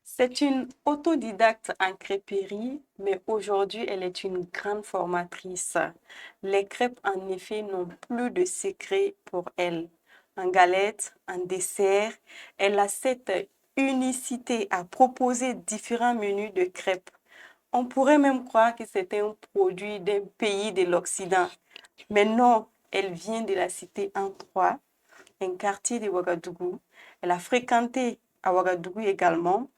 C'est une autodidacte en crêperie, mais aujourd'hui, elle est une grande formatrice. Les crêpes, en effet, n'ont plus de secret pour elle. En galette, en dessert, elle a cette unicité à proposer différents menus de crêpes. On pourrait même croire que c'est un produit d'un pays de l'Occident. Mais non, elle vient de la cité Antrois, un quartier de Ouagadougou. Elle a fréquenté à Ouagadougou également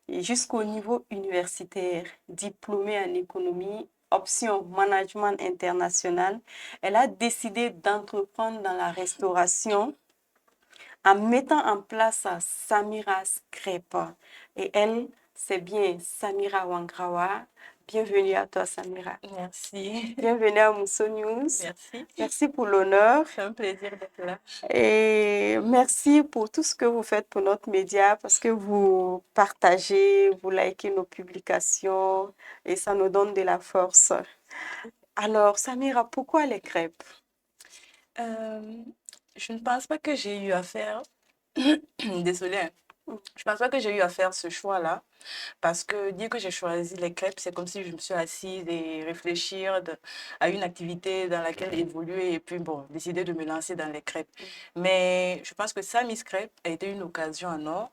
et jusqu'au niveau universitaire, diplômée en économie, option management international. Elle a décidé d'entreprendre dans la restauration en mettant en place Samira's Crêpes. Et elle, c'est bien Samira Wangrawa. Bienvenue à toi, Samira. Merci. Bienvenue à Mousso News. Merci. Merci pour l'honneur C'est un plaisir d'être là. et merci pour tout ce que vous faites pour notre média parce que vous partagez, vous likez nos publications et ça nous donne de la force. Alors, Samira, pourquoi les crêpes? Euh, je ne pense pas que j'ai eu à faire, désolée, hein. Je pense pas que j'ai eu à faire ce choix-là parce que dire que j'ai choisi les crêpes, c'est comme si je me suis assise et réfléchir à une activité dans laquelle évoluer et puis bon, décider de me lancer dans les crêpes. Mais je pense que ça, Miss Crêpes, a été une occasion en or,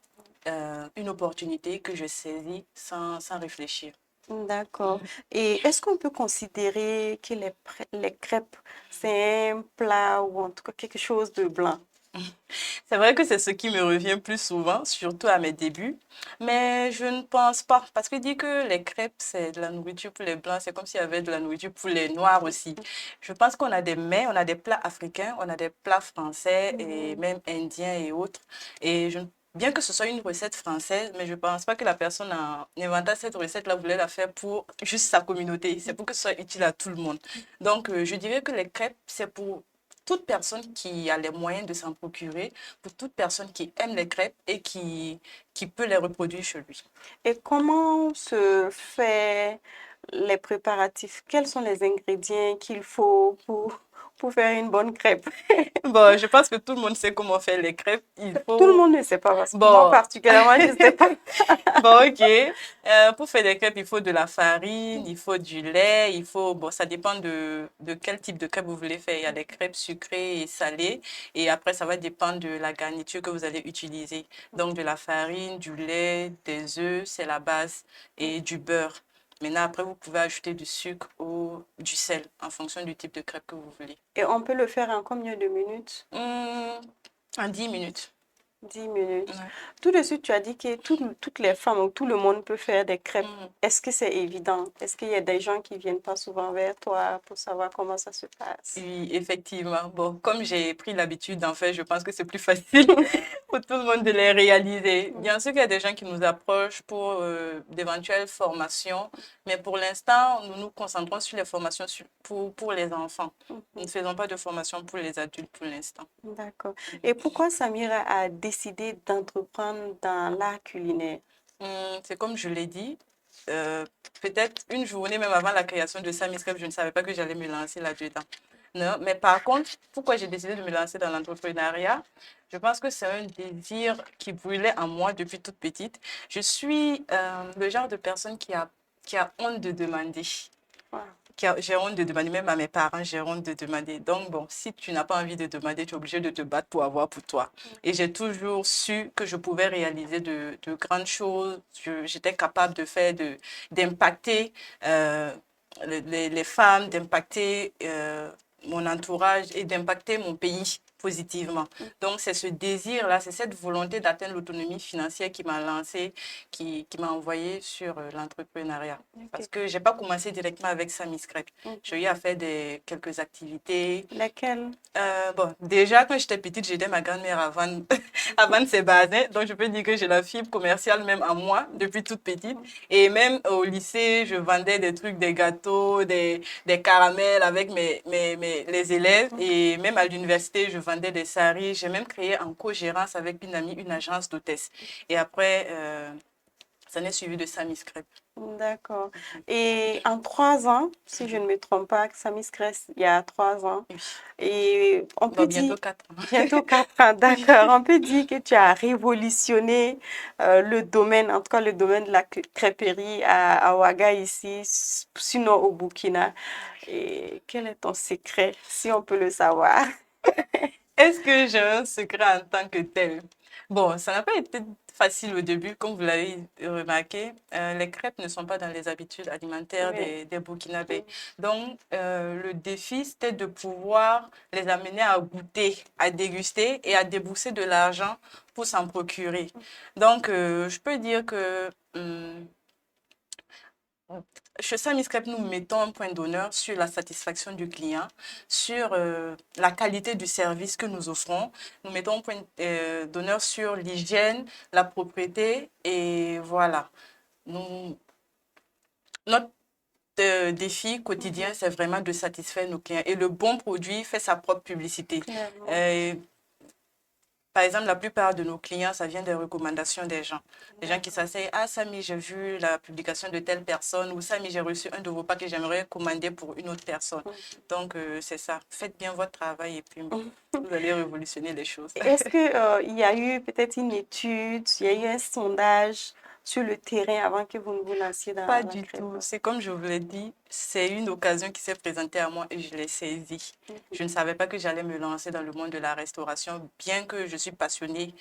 une opportunité que je saisis sans réfléchir. D'accord. Et est-ce qu'on peut considérer que les crêpes, c'est un plat ou en tout cas quelque chose de blanc? C'est vrai que c'est ce qui me revient plus souvent, surtout à mes débuts, mais je ne pense pas, parce que dire que les crêpes, c'est de la nourriture pour les blancs, c'est comme s'il y avait de la nourriture pour les noirs aussi. Je pense qu'on a des mets, on a des plats africains, on a des plats français et Mhm. même indiens et autres. Et je, bien que ce soit une recette française, mais je ne pense pas que la personne a inventé cette recette-là voulait la faire pour juste sa communauté. C'est pour que ce soit utile à tout le monde. Donc, je dirais que les crêpes, c'est pour toute personne qui a les moyens de s'en procurer, pour toute personne qui aime les crêpes et qui peut les reproduire chez lui. Et comment se fait les préparatifs? Quels sont les ingrédients qu'il faut pour faire une bonne crêpe? Bon, je pense que tout le monde sait comment faire les crêpes. Il Tout le faut... monde ne sait pas parce que moi Bon, particulièrement, je ne sais pas. bon, ok. Pour faire des crêpes, il faut de la farine, il faut du lait, il faut... Bon, ça dépend de quel type de crêpes vous voulez faire. Il y a des crêpes sucrées et salées. Et après, ça va dépendre de la garniture que vous allez utiliser. Donc, de la farine, du lait, des œufs, c'est la base, et du beurre. Maintenant, après, vous pouvez ajouter du sucre ou du sel en fonction du type de crêpe que vous voulez. Et on peut le faire en combien de minutes? Hum, en 10 minutes. 10 minutes. Ouais. Tout de suite, tu as dit que toutes les femmes ou tout le monde peut faire des crêpes. Hum. Est-ce que c'est évident? Est-ce qu'il y a des gens qui viennent pas souvent vers toi pour savoir comment ça se passe? Oui, effectivement. Bon, comme j'ai pris l'habitude d'en faire, je pense que c'est plus facile pour tout le monde de les réaliser. Bien sûr qu'il y a des gens qui nous approchent pour d'éventuelles formations, mais pour l'instant, nous nous concentrons sur les formations pour les enfants. Nous ne faisons pas de formation pour les adultes pour l'instant. D'accord. Et pourquoi Samira a décidé d'entreprendre dans l'art culinaire? C'est comme je l'ai dit, euh, peut-être une journée même avant la création de Samis Crêpes, je ne savais pas que j'allais me lancer là-dedans. Non, mais par contre, pourquoi j'ai décidé de me lancer dans l'entrepreneuriat? Je pense que c'est un désir qui brûlait en moi depuis toute petite. Je suis le genre de personne qui a honte de demander. Wow. J'ai honte de demander, même à mes parents, j'ai honte de demander. Donc, bon, si tu n'as pas envie de demander, tu es obligé de te battre pour avoir pour toi. Et j'ai toujours su que je pouvais réaliser de grandes choses. J'étais capable de faire, d'impacter euh, les femmes, d'impacter mon entourage et d'impacter mon pays positivement. Donc, c'est ce désir-là, c'est cette volonté d'atteindre l'autonomie financière qui m'a lancé, qui m'a envoyé sur l'entrepreneuriat. Ok. Parce que je n'ai pas commencé directement avec Samis Crêpes. J'ai eu à faire quelques activités. Lesquels? Bon, déjà, quand j'étais petite, j'aidais ma grand-mère avant, avant de se baser. Donc, je peux dire que j'ai la fibre commerciale même en moi depuis toute petite. Et même au lycée, je vendais des trucs, des gâteaux, des caramels avec les élèves. Et même à l'université, je vendais des saris. J'ai même créé en co-gérance avec une amie une agence d'hôtesse. Et après, Ça n'est suivi de Samis Crêpes. D'accord. Et en 3 ans, si je ne me trompe pas, Samis Crest, il y a 3 ans, Oui. et on peut Bon, dire, bientôt 4 ans. bientôt 4 ans, d'accord, on peut dire que tu as révolutionné le domaine, en tout cas le domaine de la crêperie à Ouaga ici, sinon au Burkina. Et quel est ton secret, si on peut le savoir? Est-ce que j'ai un secret en tant que tel? Bon, ça n'a pas été facile au début, comme vous l'avez remarqué. Les crêpes ne sont pas dans les habitudes alimentaires Oui. des Burkinabés. Donc, le défi, c'était de pouvoir les amener à goûter, à déguster et à débourser de l'argent pour s'en procurer. Donc, je peux dire que chez Samis Crêpes, nous mettons un point d'honneur sur la satisfaction du client, sur la qualité du service que nous offrons. Nous mettons un point d'honneur sur l'hygiène, la propreté et voilà. Nous, notre défi quotidien, c'est vraiment de satisfaire nos clients. Et le bon produit fait sa propre publicité. Clairement. Euh, Par exemple, la plupart de nos clients, ça vient des recommandations des gens. Des gens qui s'asseyent, ah Samy, j'ai vu la publication de telle personne, ou Samy, j'ai reçu un de vos packs que j'aimerais commander pour une autre personne. Donc, c'est ça. Faites bien votre travail et puis vous allez révolutionner les choses. Est-ce que, il y a eu peut-être une étude, il y a eu un sondage sur le terrain avant que vous ne vous lanciez dans Pas la du crêpe? tout. C'est comme je vous l'ai dit, c'est une occasion qui s'est présentée à moi et je l'ai saisie. Je ne savais pas que j'allais me lancer dans le monde de la restauration, bien que je suis passionnée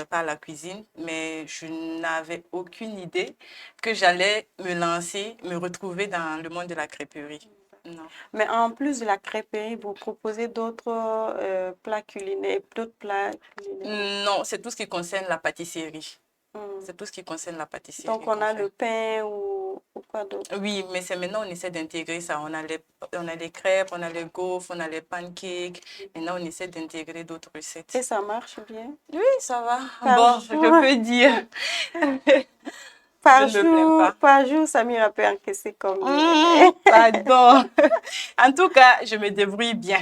par la cuisine, mais je n'avais aucune idée que j'allais me lancer, me retrouver dans le monde de la crêperie. Non. Mais en plus de la crêperie, vous proposez d'autres plats culinaires, d'autres plats culinaires. Non, c'est tout ce qui concerne la pâtisserie. Hmm. C'est tout ce qui concerne la pâtisserie Donc, on qu'on a fait. le pain ou quoi d'autre? Oui, mais c'est maintenant on essaie d'intégrer ça. On a les crêpes, on a les gaufres, on a les pancakes. Maintenant, on essaie d'intégrer d'autres Et recettes. ça marche bien? Oui, ça va. Par Bon, je jour, peux dire, je ne me plains pas. par jour, Samira peut encaisser combien? Pardon. En tout cas, je me débrouille bien.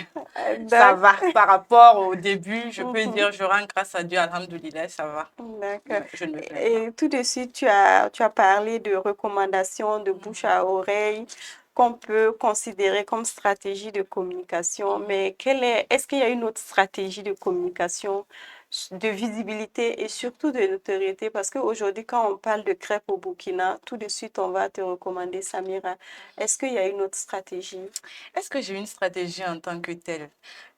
Ça D'accord. va. Par rapport au début, je peux Mhm. dire, je rends grâce à Dieu, alhamdoulilah, ça va. D'accord. Je ne me plains pas. Et tout de suite, tu as parlé de recommandations de bouche à oreille qu'on peut considérer comme stratégie de communication. Mais est-ce qu'il y a une autre stratégie de communication, de visibilité et surtout de notoriété? Parce qu'aujourd'hui, quand on parle de crêpes au Burkina, tout de suite, on va te recommander Samira. Est-ce qu'il y a une autre stratégie? Est-ce que j'ai une stratégie en tant que telle?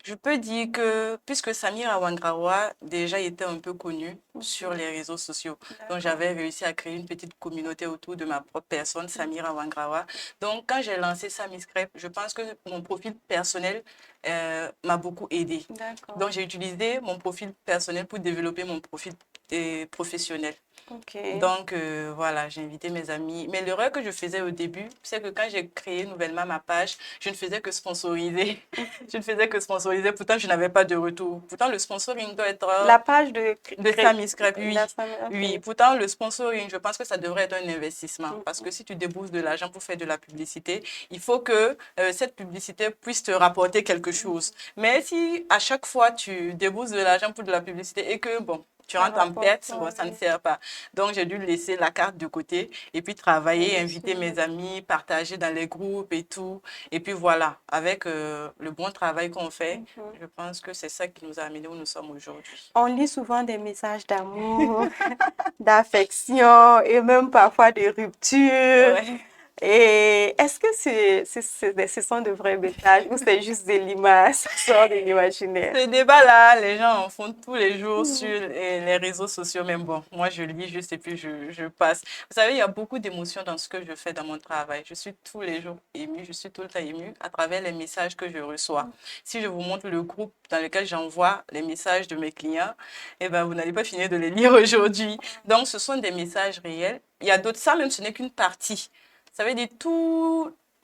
Je peux dire que, puisque Samira Wangrawa déjà était un peu connue sur les réseaux sociaux, donc j'avais réussi à créer une petite communauté autour de ma propre personne, Samira Wangrawa. Donc, quand j'ai lancé Samis Crêpes, je pense que mon profil personnel m'a beaucoup aidé. D'accord. Donc, j'ai utilisé mon profil personnel pour développer mon profil professionnel. Ok. Donc, voilà, j'ai invité mes amis. Mais l'erreur que je faisais au début, c'est que quand j'ai créé nouvellement ma page, je ne faisais que sponsoriser. Je ne faisais que sponsoriser. Pourtant, je n'avais pas de retour. Pourtant, le sponsoring doit être La page de de Samis Crêpes, oui. Oui, Ok. pourtant, le sponsoring, je pense que ça devrait être un investissement. Parce Mhm. que si tu débourses de l'argent pour faire de la publicité, il faut que cette publicité puisse te rapporter quelque chose. Mais si à chaque fois, tu débourses de l'argent pour de la publicité et que, bon, tu Ça rentres en rapporte perte, pas, bon, ça ne oui. sert pas. Donc, j'ai dû laisser la carte de côté et puis travailler, Bien inviter sûr. mes amis, partager dans les groupes et tout. Et puis voilà, avec le bon travail qu'on fait, Mhm. je pense que c'est ça qui nous a amenés où nous sommes aujourd'hui. On lit souvent des messages d'amour, d'affection et même parfois de rupture. Ouais. Et est-ce que ce sont de vrais messages ou c'est juste de l'image, ça sort de l'imaginaire? Ce débat-là, les gens en font tous les jours sur Mhm. les réseaux sociaux, même bon, moi je lis juste et puis je passe. Vous savez, il y a beaucoup d'émotions dans ce que je fais dans mon travail. Je suis tous les jours émue, je suis tout le temps émue à travers les messages que je reçois. Si je vous montre le groupe dans lequel j'envoie les messages de mes clients, eh ben, vous n'allez pas finir de les lire aujourd'hui. Donc, ce sont des messages réels. Il y a d'autres, ça même, ce n'est qu'une partie. Ça veut dire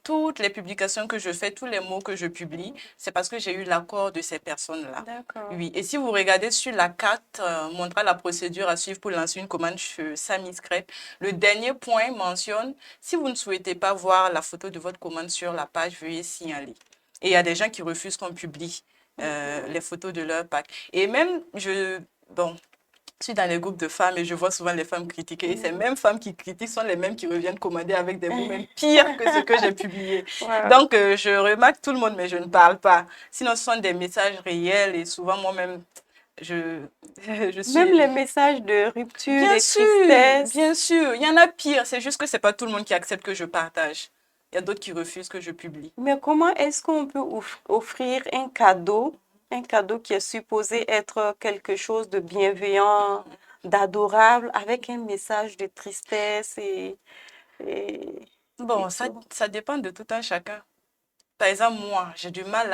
toutes les publications que je fais, tous les mots que je publie, c'est parce que j'ai eu l'accord de ces personnes-là. D'accord. Oui, et si vous regardez sur la carte montrant la procédure à suivre pour lancer une commande chez Samis Crêpes, le dernier point mentionne, si vous ne souhaitez pas voir la photo de votre commande sur la page, veuillez signaler. Et il y a des gens qui refusent qu'on publie les photos de leur pack. Et même, bon, suis dans les groupes de femmes et je vois souvent les femmes critiquer. Et ces mêmes femmes qui critiquent sont les mêmes qui reviennent commander avec des mots même pires que ce que j'ai publié. Wow. Donc, je remarque tout le monde, mais je ne parle pas. Sinon, ce sont des messages réels et souvent moi-même, je, je Même suis... les messages de rupture, Bien de sûr, tristesse. bien sûr. Il y en a pire. C'est juste que c'est pas tout le monde qui accepte que je partage. Il y a d'autres qui refusent que je publie. Mais comment est-ce qu'on peut offrir un cadeau qui est supposé être quelque chose de bienveillant, d'adorable, avec un message de tristesse et, et Bon, tout? ça dépend de tout un chacun. Par exemple, moi, j'ai du mal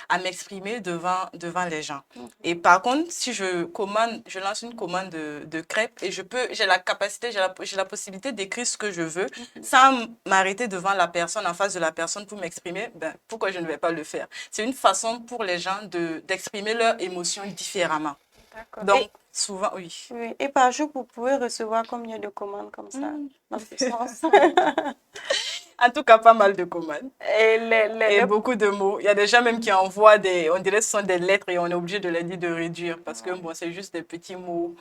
à m'exprimer devant les gens. Et par contre, si je lance une commande de crêpes et j'ai la capacité, j'ai la possibilité d'écrire ce que je veux sans m'arrêter devant la personne, en face de la personne pour m'exprimer, ben, pourquoi je ne vais pas le faire? C'est une façon pour les gens d'exprimer leurs émotions différemment. D'accord. Donc, souvent, oui. Oui, et par jour, vous pouvez recevoir combien de commandes comme ça, Hmm. dans ce sens? En tout cas, pas mal de commandes. Et Et beaucoup de mots. Il y a des gens même qui envoient on dirait que ce sont des lettres et on est obligé de les dire de réduire parce que bon, c'est juste des petits mots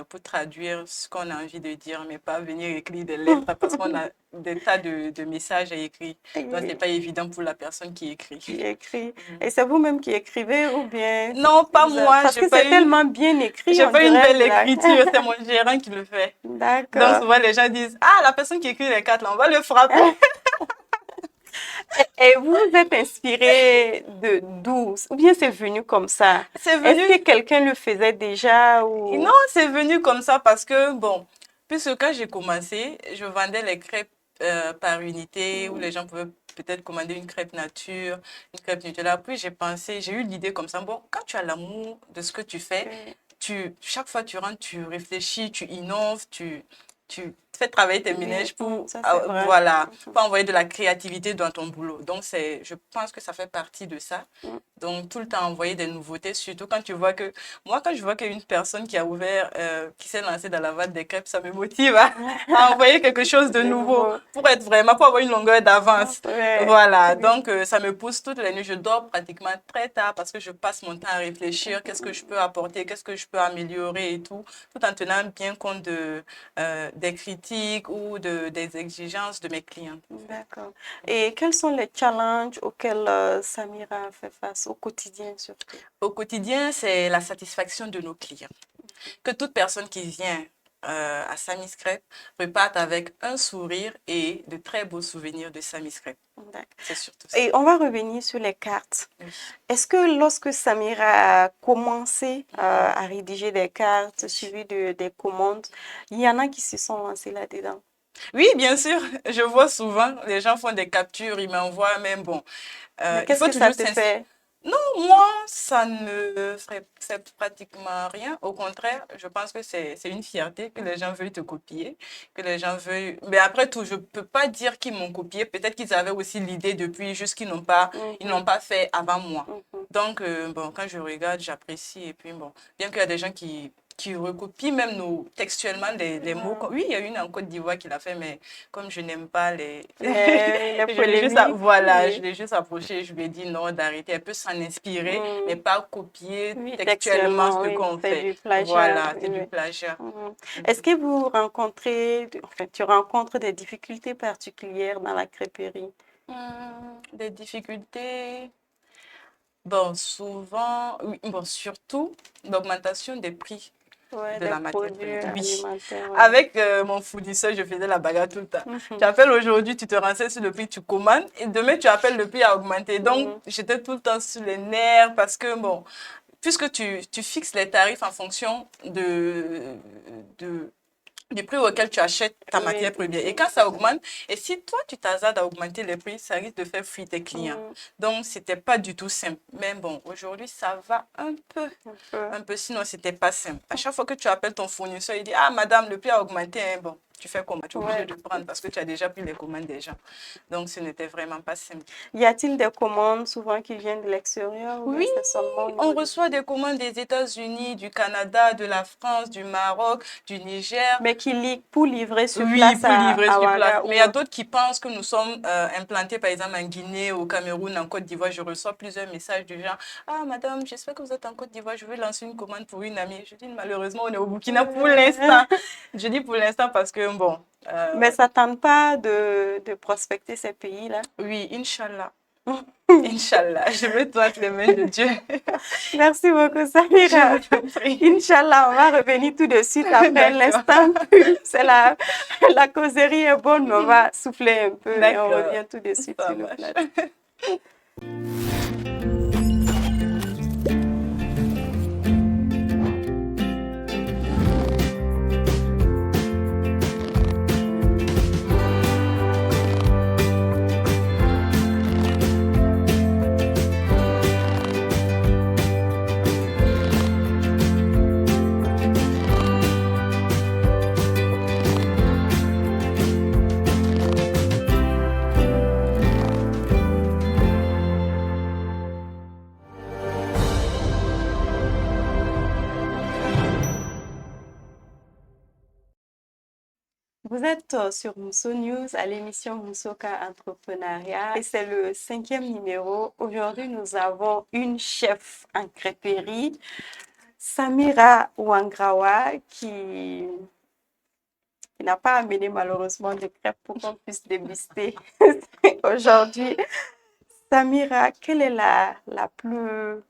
pour traduire ce qu'on a envie de dire, mais pas venir écrire des lettres parce qu'on a des tas de messages à écrire. Donc, c'est pas évident pour la personne qui écrit. qui écrit. Et c'est vous-même qui écrivez ou bien... Non, pas moi. Parce que c'est tellement bien écrit, J'ai on pas une dirait belle de la... écriture, c'est mon gérant qui le fait. Donc, D'accord. souvent, les gens disent, ah, la personne qui écrit les cartes, là, on va le frapper. Et vous vous êtes inspiré de d'où? Ou bien c'est venu comme ça? C'est Est-ce venu que quelqu'un le faisait déjà Non, ou... c'est venu comme ça parce que, bon, puisque quand j'ai commencé, je vendais les crêpes par unité où les gens pouvaient peut-être commander une crêpe nature, une crêpe Nutella. Puis j'ai eu l'idée comme ça. Bon, quand tu as l'amour de ce que tu fais, chaque fois tu rentres, tu réfléchis, tu innoves, tu fais travailler tes ménages pour, Ça, c'est vrai. voilà, pour envoyer de la créativité dans ton boulot. Donc, je pense que ça fait partie de ça. Donc, tout le temps envoyer des nouveautés, surtout quand tu vois que, moi, quand je vois qu'une personne qui a ouvert, qui s'est lancée dans la vente des crêpes, ça me motive à envoyer quelque chose de nouveau pour être vraiment, pour avoir une longueur d'avance. Ouais. Voilà, donc ça me pousse toutes les nuits. Je dors pratiquement très tard parce que je passe mon temps à réfléchir, qu'est-ce que je peux apporter, qu'est-ce que je peux améliorer et tout en tenant bien compte des critiques ou des exigences de mes clients. D'accord. Et quels sont les challenges auxquels Samira fait face au quotidien surtout? Au quotidien, c'est la satisfaction de nos clients. Que toute personne qui vient à Samis Crêpes reparte avec un sourire et de très beaux souvenirs de Samis Crêpes. C'est surtout ça. Et on va revenir sur les cartes. Oui. Est-ce que lorsque Samira a commencé à rédiger des cartes suivies des commandes, il y en a qui se sont lancés là-dedans? Oui, bien sûr. Je vois souvent, les gens font des captures, ils m'envoient même, bon, Mais il qu'est-ce faut que ça toujours te fait? Non, moi, ça ne ferait c'est pratiquement rien. Au contraire, je pense que c'est une fierté que les gens veuillent te copier, que les gens veuillent... Mais après tout, je ne peux pas dire qu'ils m'ont copié. Peut-être qu'ils avaient aussi l'idée depuis, juste qu'ils ils n'ont pas fait avant moi. Donc, bon, quand je regarde, j'apprécie. Et puis, bon, bien qu'il y a des gens qui recopient même textuellement les mots. Oui, il y a une en Côte d'Ivoire qui l'a fait, mais comme je n'aime pas Les je l'ai juste, polémiques, voilà, oui. je l'ai juste approché, je lui ai dit non, d'arrêter. Elle peut s'en inspirer, mais pas copier Oui, textuellement ce oui, qu'on c'est fait. du plagiat. Voilà, c'est Oui. du plagiat. Est-ce que vous rencontrez, enfin, tu rencontres des difficultés particulières dans la crêperie? Des difficultés, bon, souvent, oui, bon, surtout l'augmentation des prix Ouais, de des la matière produits première. Oui. alimentaires. Ouais. Avec mon fournisseur, je faisais la bagarre tout le temps. Tu appelles aujourd'hui, tu te renseignes sur le prix, tu commandes, et demain, tu appelles, le prix a augmenté. Donc, j'étais tout le temps sur les nerfs parce que, bon, puisque tu fixes les tarifs en fonction de, du prix auquel tu achètes ta matière première. Et quand ça augmente, et si toi, tu t'hasardes à augmenter les prix, ça risque de faire fuir tes clients. Donc, c'était pas du tout simple. Mais bon, aujourd'hui, ça va un peu, sinon, c'était pas simple. À chaque fois que tu appelles ton fournisseur, il dit, ah, madame, le prix a augmenté. Hein. Bon, Tu fais comment? Tu es obligé de prendre parce que tu as déjà pris les commandes des gens. Donc, ce n'était vraiment pas simple. Y a-t-il des commandes souvent qui viennent de l'extérieur ou bien Oui, c'est seulement au on niveau reçoit des commandes des États-Unis, du Canada, de la France, du Maroc, du Niger. Mais pour livrer sur Oui, place pour livrer à sur place. Ouaga Mais il y a d'autres qui pensent que nous sommes implantés, par exemple, en Guinée, au Cameroun, en Côte d'Ivoire. Je reçois plusieurs messages du genre, ah, madame, j'espère que vous êtes en Côte d'Ivoire. Je vais lancer une commande pour une amie. Je dis, malheureusement, on est au Burkina pour l'instant. Je dis pour l'instant parce que, bon. Mais ça ne tente pas de prospecter ces pays-là? Oui, Inch'Allah. Inch'Allah, je veux toi les mains de Dieu. Merci beaucoup, Samira. Je vous prie. Inch'Allah, on va revenir tout de suite après l'instant. C'est la causerie est bonne, mais on va souffler un peu et on revient tout de suite Ça sur le marche. plateau. Vous êtes sur Mousso News à l'émission Moussoka Entrepreneuriat et c'est le 5e numéro. Aujourd'hui, nous avons une chef en crêperie, Samira Ouangrawa, qui n'a pas amené malheureusement de crêpes pour qu'on puisse déguster aujourd'hui. Samira, quelle est la plus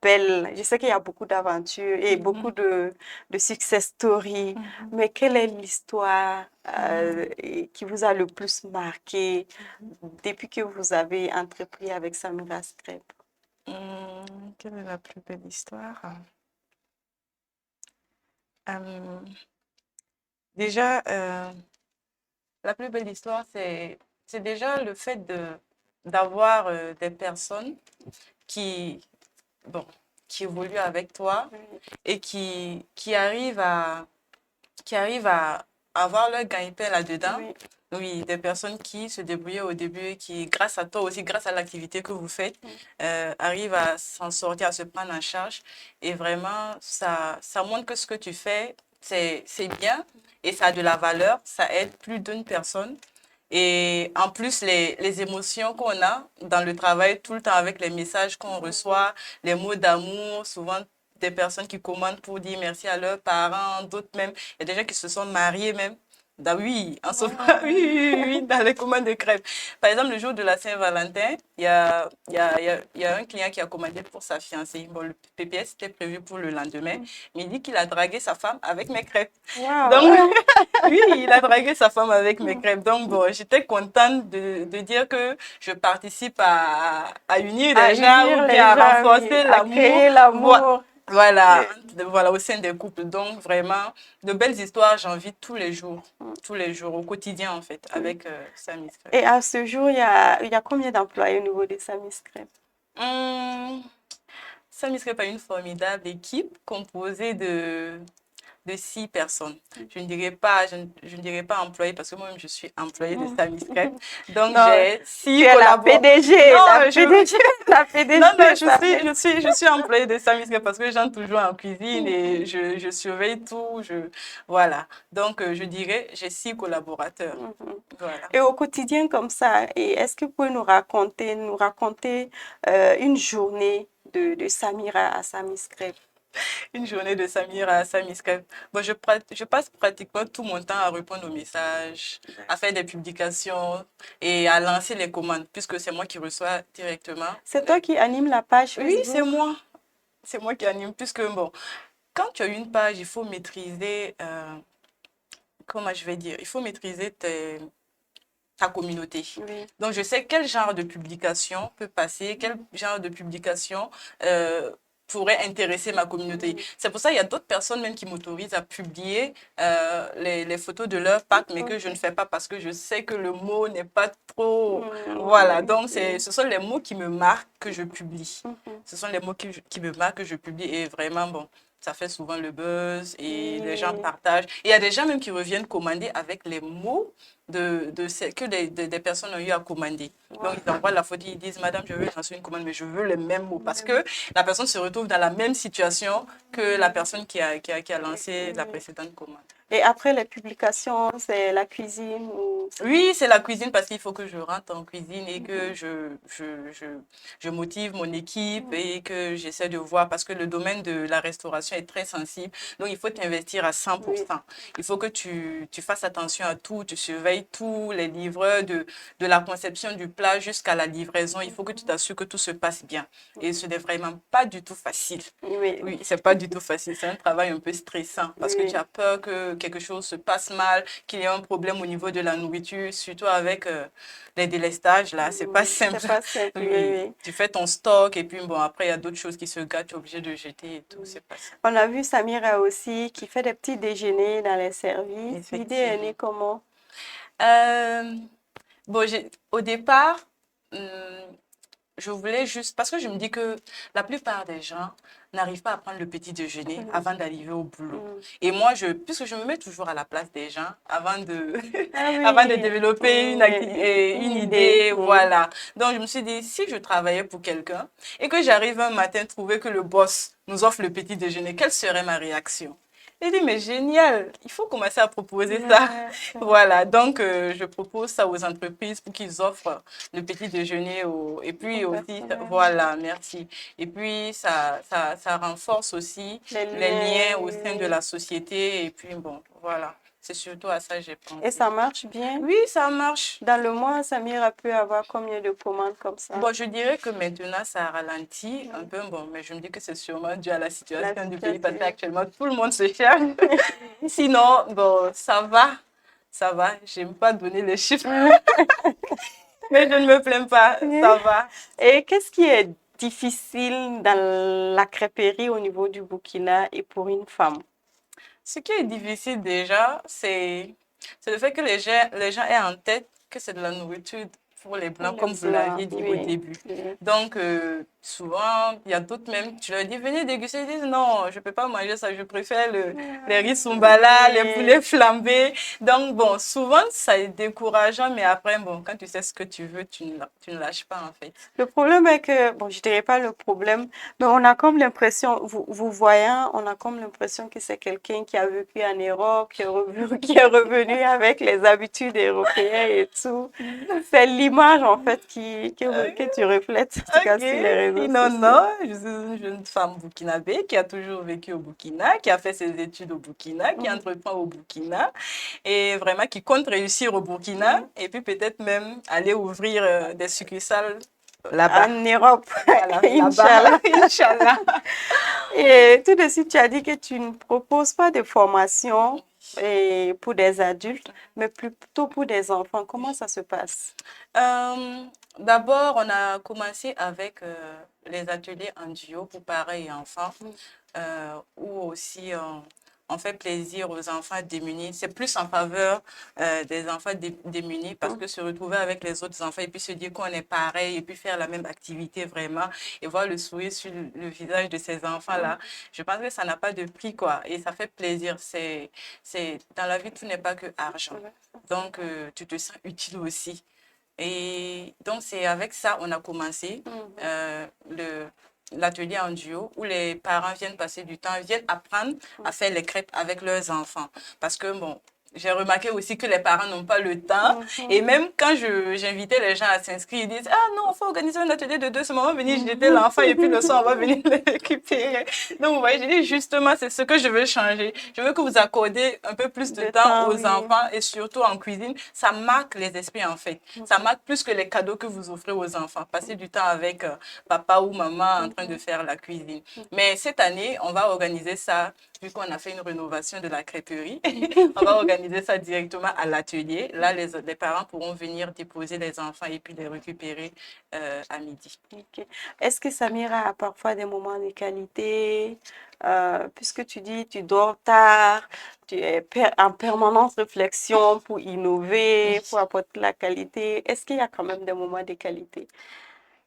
belle? Je sais qu'il y a beaucoup d'aventures et beaucoup de success stories, mais quelle est l'histoire qui vous a le plus marqué depuis que vous avez entrepris avec Samira's Crêpes? Quelle est la plus belle histoire? Déjà, la plus belle histoire, c'est déjà le fait d'avoir des personnes qui, bon, qui évoluent avec toi et qui arrivent à avoir leur gagne-pain là-dedans. Oui. Oui, des personnes qui se débrouillaient au début et qui, grâce à toi aussi, grâce à l'activité que vous faites, arrivent à s'en sortir, à se prendre en charge. Et vraiment, ça montre que ce que tu fais, c'est bien et ça a de la valeur, ça aide plus d'une personne. Et en plus, les émotions qu'on a dans le travail, tout le temps avec les messages qu'on reçoit, les mots d'amour, souvent des personnes qui commandent pour dire merci à leurs parents, d'autres même, il y a des gens qui se sont mariés même. Oui, en ce moment, oui, dans les commandes de crêpes. Par exemple, le jour de la Saint-Valentin, il y a un client qui a commandé pour sa fiancée. Bon, le PPS était prévu pour le lendemain, mais il dit qu'il a dragué sa femme avec mes crêpes. Wow. Donc, oui, il a dragué sa femme avec mes crêpes. Donc, bon, j'étais contente de dire que je participe à unir les gens ou bien à renforcer à créer l'amour. Voilà, au sein des couples. Donc, vraiment, de belles histoires, j'en vis tous les jours, au quotidien, en fait, avec Samira's Crêpes. Et à ce jour, il y a combien d'employés au niveau de Samira's Crêpes? Samira's Crêpes a une formidable équipe composée de 6 personnes. Je ne dirais pas employée parce que moi-même je suis employée de Samira's Crêpes. Donc j'ai 6 collaborateurs. La PDG. Non, je suis employée de Samira's Crêpes parce que j'entre toujours en cuisine et je surveille tout. Voilà. Donc je dirais j'ai 6 collaborateurs. Voilà. Et au quotidien comme ça, est-ce que vous pouvez nous raconter une journée de Samira à Samira's Crêpes? Une journée de Samira à Samira's Crêpes. Bon, je passe pratiquement tout mon temps à répondre aux messages, à faire des publications et à lancer les commandes, puisque c'est moi qui reçois directement. C'est toi qui anime la page Facebook? Oui, c'est moi. C'est moi qui anime, puisque bon, quand tu as une page, il faut maîtriser, comment je vais dire, il faut maîtriser ta communauté. Oui. Donc, je sais quel genre de publication peut passer, quel genre de publication pourrait intéresser ma communauté. C'est pour ça qu'il y a d'autres personnes même qui m'autorisent à publier les photos de leur pâte, mais que je ne fais pas parce que je sais que le mot n'est pas trop... Voilà, donc ce sont les mots qui me marquent que je publie. Ce sont les mots qui me marquent que je publie et vraiment, bon, ça fait souvent le buzz et les gens Oui. partagent. Et il y a des gens même qui reviennent commander avec les mots de ce que des personnes ont eu à commander. Donc, Wow. ils envoient la photo, ils disent, Madame, je veux lancer une commande, mais je veux les mêmes mots. Parce que la personne se retrouve dans la même situation que la personne qui a lancé la Oui. précédente commande. Et après les publications, c'est la cuisine ou... Oui, c'est la cuisine parce qu'il faut que je rentre en cuisine et que Mhm. je motive mon équipe et que j'essaie de voir parce que le domaine de la restauration est très sensible. Donc, il faut t'investir à Oui. 100%. Il faut que tu fasses attention à tout, tu surveilles tous les livreurs de la conception du plat jusqu'à la livraison. Il faut que tu t'assures que tout se passe bien. Et ce n'est vraiment pas du tout facile. Oui. Oui, c'est pas du tout facile. C'est un travail un peu stressant parce que tu Oui. as peur que quelque chose se passe mal, qu'il y ait un problème au niveau de la nourriture, surtout avec les délestages là. C'est pas simple. C'est pas simple, oui, Oui, oui. tu fais ton stock et puis bon, après il y a d'autres choses qui se gâtent, tu es obligé de jeter et tout. C'est pas simple. On a vu Samira aussi qui fait des petits déjeuners dans les services. L'idée est née Effectivement. comment? Euh, bon, au départ, hum, je voulais juste, parce que je me dis que la plupart des gens n'arrivent pas à prendre le petit déjeuner Mhm. avant d'arriver au boulot. Mhm. Et moi, puisque je me mets toujours à la place des gens avant de, Ah avant de oui, développer une une idée. idée, voilà. Donc, je me suis dit, si je travaillais pour quelqu'un et que j'arrive un matin trouver que le boss nous offre le petit déjeuner, quelle serait ma réaction? J'ai dit, mais génial, il faut commencer à proposer ça. D'accord. Voilà, donc je propose ça aux entreprises pour qu'ils offrent le petit déjeuner et Au puis aussi, personnel. voilà, merci. Et puis ça renforce aussi Les les liens liens, au oui, sein de oui. la société. Et puis bon, voilà, c'est surtout à ça que j'ai Et pensé. ça marche bien? Oui, ça marche. Dans le mois, Samira peut avoir combien de commandes comme ça? Bon, je dirais que maintenant, ça ralentit un Mhm. peu, bon, mais je me dis que c'est sûrement dû à la La situation du pays parce situation. qu'actuellement, tout le monde se cherche. Sinon, bon, ça va. Ça va, j'aime pas donner les chiffres. Mais je ne me plains pas, ça va. Et qu'est-ce qui est difficile dans la crêperie au niveau du Burkina et pour une femme? Ce qui est difficile déjà, c'est le fait que les gens aient en tête que c'est de la nourriture pour les Pour Blancs, les comme vous blancs, l'aviez dit au oui, début. oui. Donc, souvent, il y a d'autres même, tu leur dis, venez déguster, ils disent, non, je ne peux pas manger ça, je préfère les riz Soumbala, les Oui. poulets flambés. Donc, bon, souvent, ça est décourageant, mais après, bon, quand tu sais ce que tu veux, tu ne lâches pas, en fait. Le problème est que, bon, je dirais pas le problème, mais on a comme l'impression, vous voyant, on a comme l'impression que c'est quelqu'un qui a vécu en Europe, qui est revenu avec les habitudes européennes et tout. C'est l'image, en fait, que tu reflètes, en tout cas, Ok, sur les réseaux non, sociaux. non, je suis une jeune femme burkinabé qui a toujours vécu au Burkina, qui a fait ses études au Burkina, qui Mhm, entreprend au Burkina et vraiment qui compte réussir au Burkina mhm. et puis peut-être même aller ouvrir des succursales là-bas. En Europe, Voilà, là-bas, Inch'Allah. Inch'Allah. Et tout de suite, tu as dit que tu ne proposes pas de formation pour des adultes, mais plutôt pour des enfants. Comment ça se passe? Euh, D'abord, on a commencé avec les ateliers en duo pour parents et enfants, où aussi on fait plaisir aux enfants démunis. C'est plus en faveur des enfants démunis parce Mhm. que se retrouver avec les autres enfants et puis se dire qu'on est pareil et puis faire la même activité vraiment et voir le sourire sur le visage de ces enfants-là, je pense que ça n'a pas de prix, quoi. Et ça fait plaisir. Dans la vie, tout n'est pas que argent. Donc, tu te sens utile aussi. Et donc, c'est avec ça on a commencé Mhm. euh, l'atelier en duo où les parents viennent passer du temps, viennent apprendre à faire les crêpes avec leurs enfants. Parce que, bon, j'ai remarqué aussi que les parents n'ont pas le temps. Et Mhm. même quand j'invitais les gens à s'inscrire, ils disent, ah non, il faut organiser un atelier de 2 semaines, on va venir jeter Mhm. l'enfant et puis le soir, on va venir le récupérer. Donc, vous voyez, j'ai dit justement, c'est ce que je veux changer. Je veux que vous accordez un peu plus de De temps temps, aux oui. enfants et surtout en cuisine. Ça marque les esprits, en fait. Ça marque plus que les cadeaux que vous offrez aux enfants. Passer du temps avec papa ou maman en train de Mhm. faire la cuisine. Mais cette année, on va organiser ça, vu qu'on a fait une rénovation de la crêperie. On va organiser ça directement à l'atelier. Là, les parents pourront venir déposer les enfants et puis les récupérer à midi. Ok. Est-ce que Samira a parfois des moments de qualité? Puisque tu dis tu dors tard, tu es en permanente réflexion pour innover, pour apporter la qualité. Est-ce qu'il y a quand même des moments de qualité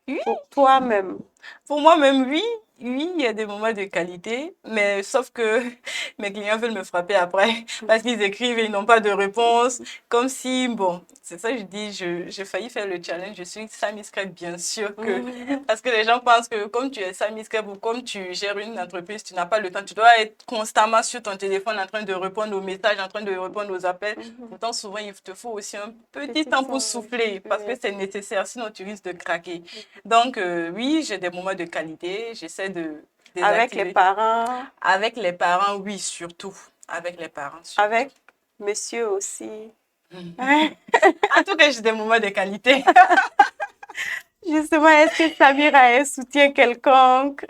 Oui, pour toi-même? pour moi-même, oui. oui, il y a des moments de qualité, mais sauf que mes clients veulent me frapper après parce qu'ils écrivent et ils n'ont pas de réponse. Comme si, bon, c'est ça que je dis, j'ai failli faire le challenge. Je suis Sami Scrap, bien sûr que. Parce que les gens pensent que comme tu es Sami Scrap ou comme tu gères une entreprise, tu n'as pas le temps. Tu dois être constamment sur ton téléphone en train de répondre aux messages, en train de répondre aux appels. Pourtant, souvent, il te faut aussi un petit temps pour souffler parce que c'est nécessaire, sinon tu risques de craquer. Donc, oui, j'ai des moments de qualité. J'essaie de Avec les désactiver. parents, Avec les parents, oui, surtout. Avec les parents, surtout. avec monsieur aussi. En tout cas, j'ai des moments de qualité. Justement, est-ce que Samir a un soutien quelconque?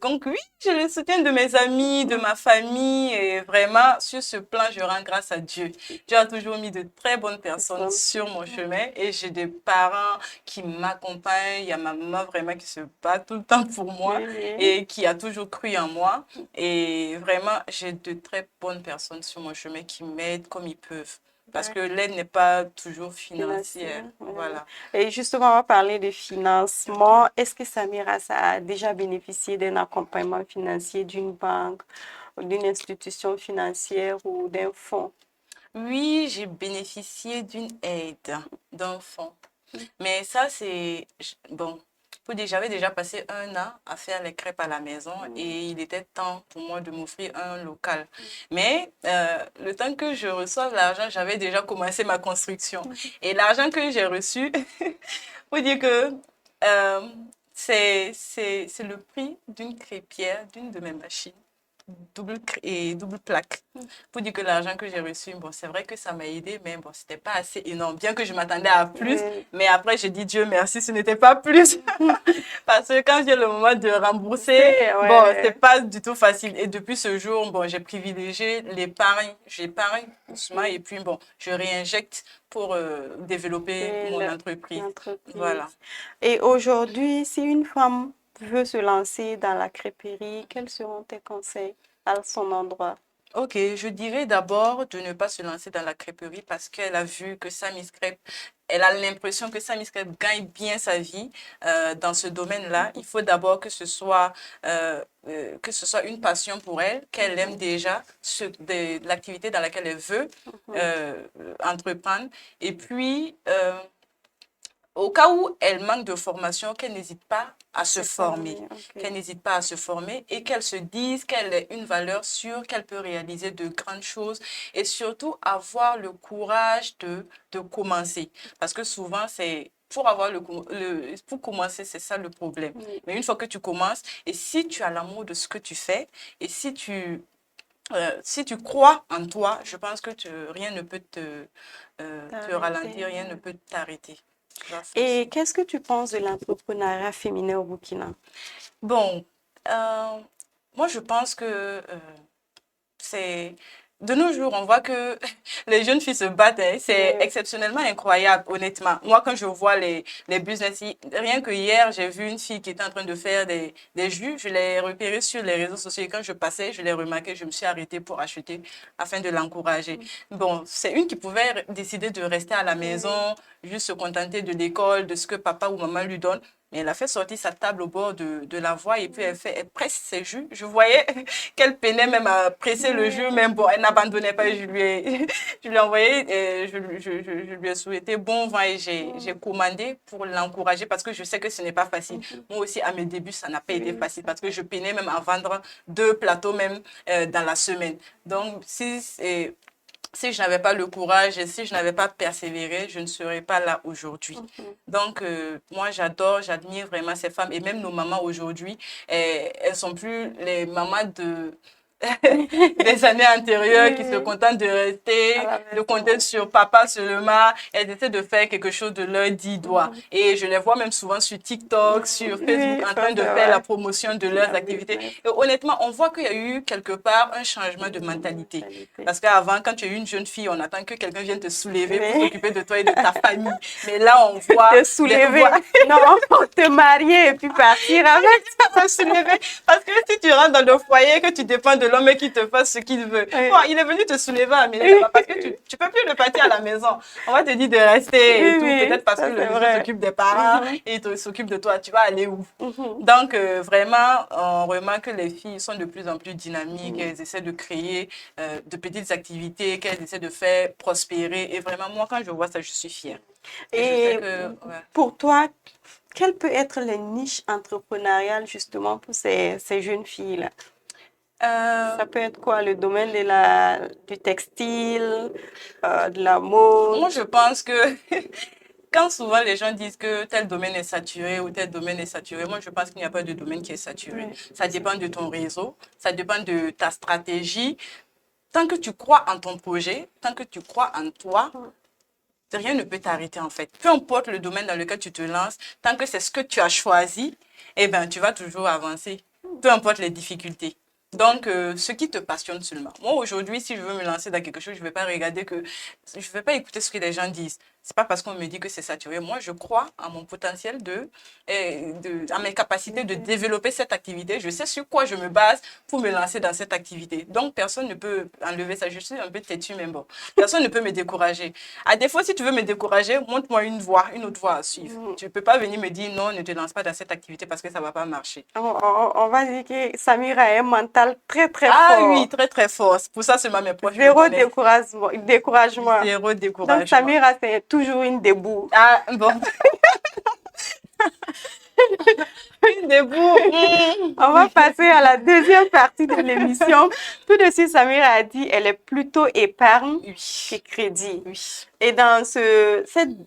Donc oui, j'ai le soutien de mes amis, de ma famille et vraiment sur ce plan, je rends grâce à Dieu. Dieu a toujours mis de très bonnes personnes sur mon chemin et j'ai des parents qui m'accompagnent. Il y a ma maman vraiment qui se bat tout le temps pour moi et qui a toujours cru en moi. Et vraiment, j'ai de très bonnes personnes sur mon chemin qui m'aident comme ils peuvent. Parce que l'aide n'est pas toujours financière. Voilà. Et justement, on va parler de financement. Est-ce que Samira a déjà bénéficié d'un accompagnement financier d'une banque, d'une institution financière ou d'un fonds? Oui, j'ai bénéficié d'une aide d'un fonds. Mais ça, c'est... Bon, faut dire, j'avais déjà passé 1 an à faire les crêpes à la maison et il était temps pour moi de m'offrir un local. Mais le temps que je reçoive l'argent, j'avais déjà commencé ma construction. Et l'argent que j'ai reçu, faut dire que euh, c'est le prix d'une crêpière, d'une de mes machines double plaque. Pour dire que l'argent que j'ai reçu, bon, c'est vrai que ça m'a aidé, mais bon, c'était pas assez énorme. Bien que je m'attendais à plus, mais après, j'ai dit Dieu merci, ce n'était pas plus. Parce que quand j'ai le moment de rembourser, bon, c'est pas du tout facile. Et depuis ce jour, bon, j'ai privilégié l'épargne. J'épargne doucement et puis, bon, je réinjecte pour développer mon entreprise. Voilà. Et aujourd'hui, si une femme veut se lancer dans la crêperie, quels seront tes conseils à son endroit? Ok, je dirais d'abord de ne pas se lancer dans la crêperie parce qu'elle a vu que Sami Scrap, elle a l'impression que Sami Scrap gagne bien sa vie dans ce domaine-là. Il faut d'abord que ce soit une passion pour elle, qu'elle aime déjà l'activité dans laquelle elle veut entreprendre. Et puis, au cas où elle manque de formation, qu'elle n'hésite pas à se former. Qu'elle n'hésite pas à se former et qu'elle se dise qu'elle est une valeur sûre, qu'elle peut réaliser de grandes choses et surtout avoir le courage de commencer. Parce que souvent, c'est pour avoir pour commencer, c'est ça le problème. Mais une fois que tu commences, et si tu as l'amour de ce que tu fais, et si tu crois en toi, je pense que rien ne peut te ralentir, rien ne peut t'arrêter. Et qu'est-ce que tu penses de l'entrepreneuriat féminin au Burkina? Bon, moi je pense que c'est... De nos jours, on voit que les jeunes filles se battent. Hein. C'est exceptionnellement incroyable, honnêtement. Moi, quand je vois les business, rien que hier, j'ai vu une fille qui était en train de faire des jus. Je l'ai repérée sur les réseaux sociaux et quand je passais, je l'ai remarqué, je me suis arrêtée pour acheter afin de l'encourager. Bon, c'est une qui pouvait décider de rester à la maison, juste se contenter de l'école, de ce que papa ou maman lui donne. Mais elle a fait sortir sa table au bord de la voie et puis elle presse ses jus. Je voyais qu'elle peinait même à presser le jus, même bon, elle n'abandonnait pas. Je lui ai envoyé, et je lui ai souhaité bon vent et j'ai commandé pour l'encourager parce que je sais que ce n'est pas facile. Moi aussi, à mes débuts, ça n'a pas été facile parce que je peinais même à vendre 2 plateaux même dans la semaine. Donc, si je n'avais pas le courage et si je n'avais pas persévéré, je ne serais pas là aujourd'hui. Donc, moi, j'admire vraiment ces femmes. Et même nos mamans aujourd'hui, elles sont plus les mamans des années antérieures qui se contentent de rester, de compter sur papa seulement. Elles essaient de faire quelque chose de leurs 10 doigts. Et je les vois même souvent sur TikTok, sur Facebook, en train de faire la promotion de leurs activités. Et honnêtement, on voit qu'il y a eu quelque part un changement de mentalité. Parce qu'avant, quand tu es une jeune fille, on attend que quelqu'un vienne te soulever pour s'occuper de toi et de ta famille. Mais là, on voit... Te soulever. Non, te marier et puis partir avec. Te soulever. Parce que si tu rentres dans le foyer, que tu dépends de l'homme qui te fasse ce qu'il veut. Oui. Bon, il est venu te soulever à Mélène parce que tu peux plus le partir à la maison. On va te dire de rester et Oui, tout. oui, Peut-être parce ça, que le c'est monsieur vrai. s'occupe des parents et il s'occupe de toi. Tu vas aller où? Donc, vraiment, on remarque que les filles sont de plus en plus dynamiques. Elles essaient de créer de petites activités qu'elles essaient de faire prospérer. Et vraiment, moi, quand je vois ça, je suis fière. Et je sais Et que... ouais. pour toi, quelles peuvent être les niches entrepreneuriales justement pour ces jeunes filles-là? Ça peut être quoi? Le domaine du textile, de la mode? Moi, je pense que quand souvent les gens disent que tel domaine est saturé ou tel domaine est saturé, moi je pense qu'il n'y a pas de domaine qui est saturé. Oui. Ça dépend de ton réseau, ça dépend de ta stratégie. Tant que tu crois en ton projet, tant que tu crois en toi, rien ne peut t'arrêter en fait. Peu importe le domaine dans lequel tu te lances, tant que c'est ce que tu as choisi, eh ben, tu vas toujours avancer. Peu importe les difficultés. Donc, ce qui te passionne seulement. Moi, aujourd'hui, si je veux me lancer dans quelque chose, je ne vais pas regarder je ne vais pas écouter ce que les gens disent. C'est pas parce qu'on me dit que c'est saturé. Moi, je crois à mon potentiel à mes capacités de développer cette activité. Je sais sur quoi je me base pour me lancer dans cette activité. Donc, personne ne peut enlever ça. Je suis un peu têtue, mais bon. Personne ne peut me décourager. À défaut, si tu veux me décourager, montre-moi une autre voie à suivre. Tu ne peux pas venir me dire non, ne te lance pas dans cette activité parce que ça ne va pas marcher. On va dire que Samira a un mental très, très Ah fort. oui, très très fort. Pour ça, seulement mes proches me Zéro connaissent. découragement. Zéro Donc, découragement. Samira, c'est toujours une debout. Ah, bon. Une debout. On va passer à la deuxième partie de l'émission. Tout de suite, Samira a dit elle est plutôt épargne que crédit. Oui. Et dans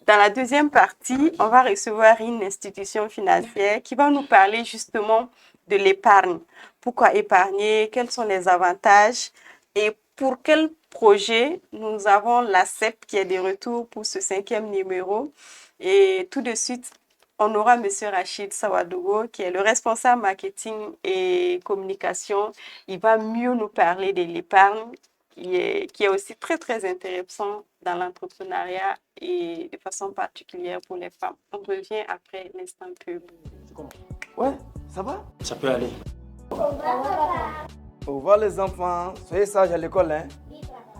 la deuxième partie, on va recevoir une institution financière qui va nous parler justement de l'épargne. Pourquoi épargner? Quels sont les avantages? Et pour quel projet nous avons l'ACEP qui est de retour pour ce 5e numéro. Et tout de suite, on aura M. Rachid Sawadogo, qui est le responsable marketing et communication. Il va mieux nous parler de l'épargne, qui est aussi très, très intéressant dans l'entrepreneuriat et de façon particulière pour les femmes. On revient après l'instant pub. Ouais, ça va? Ça peut aller. Au revoir les enfants. Soyez sages à l'école, hein?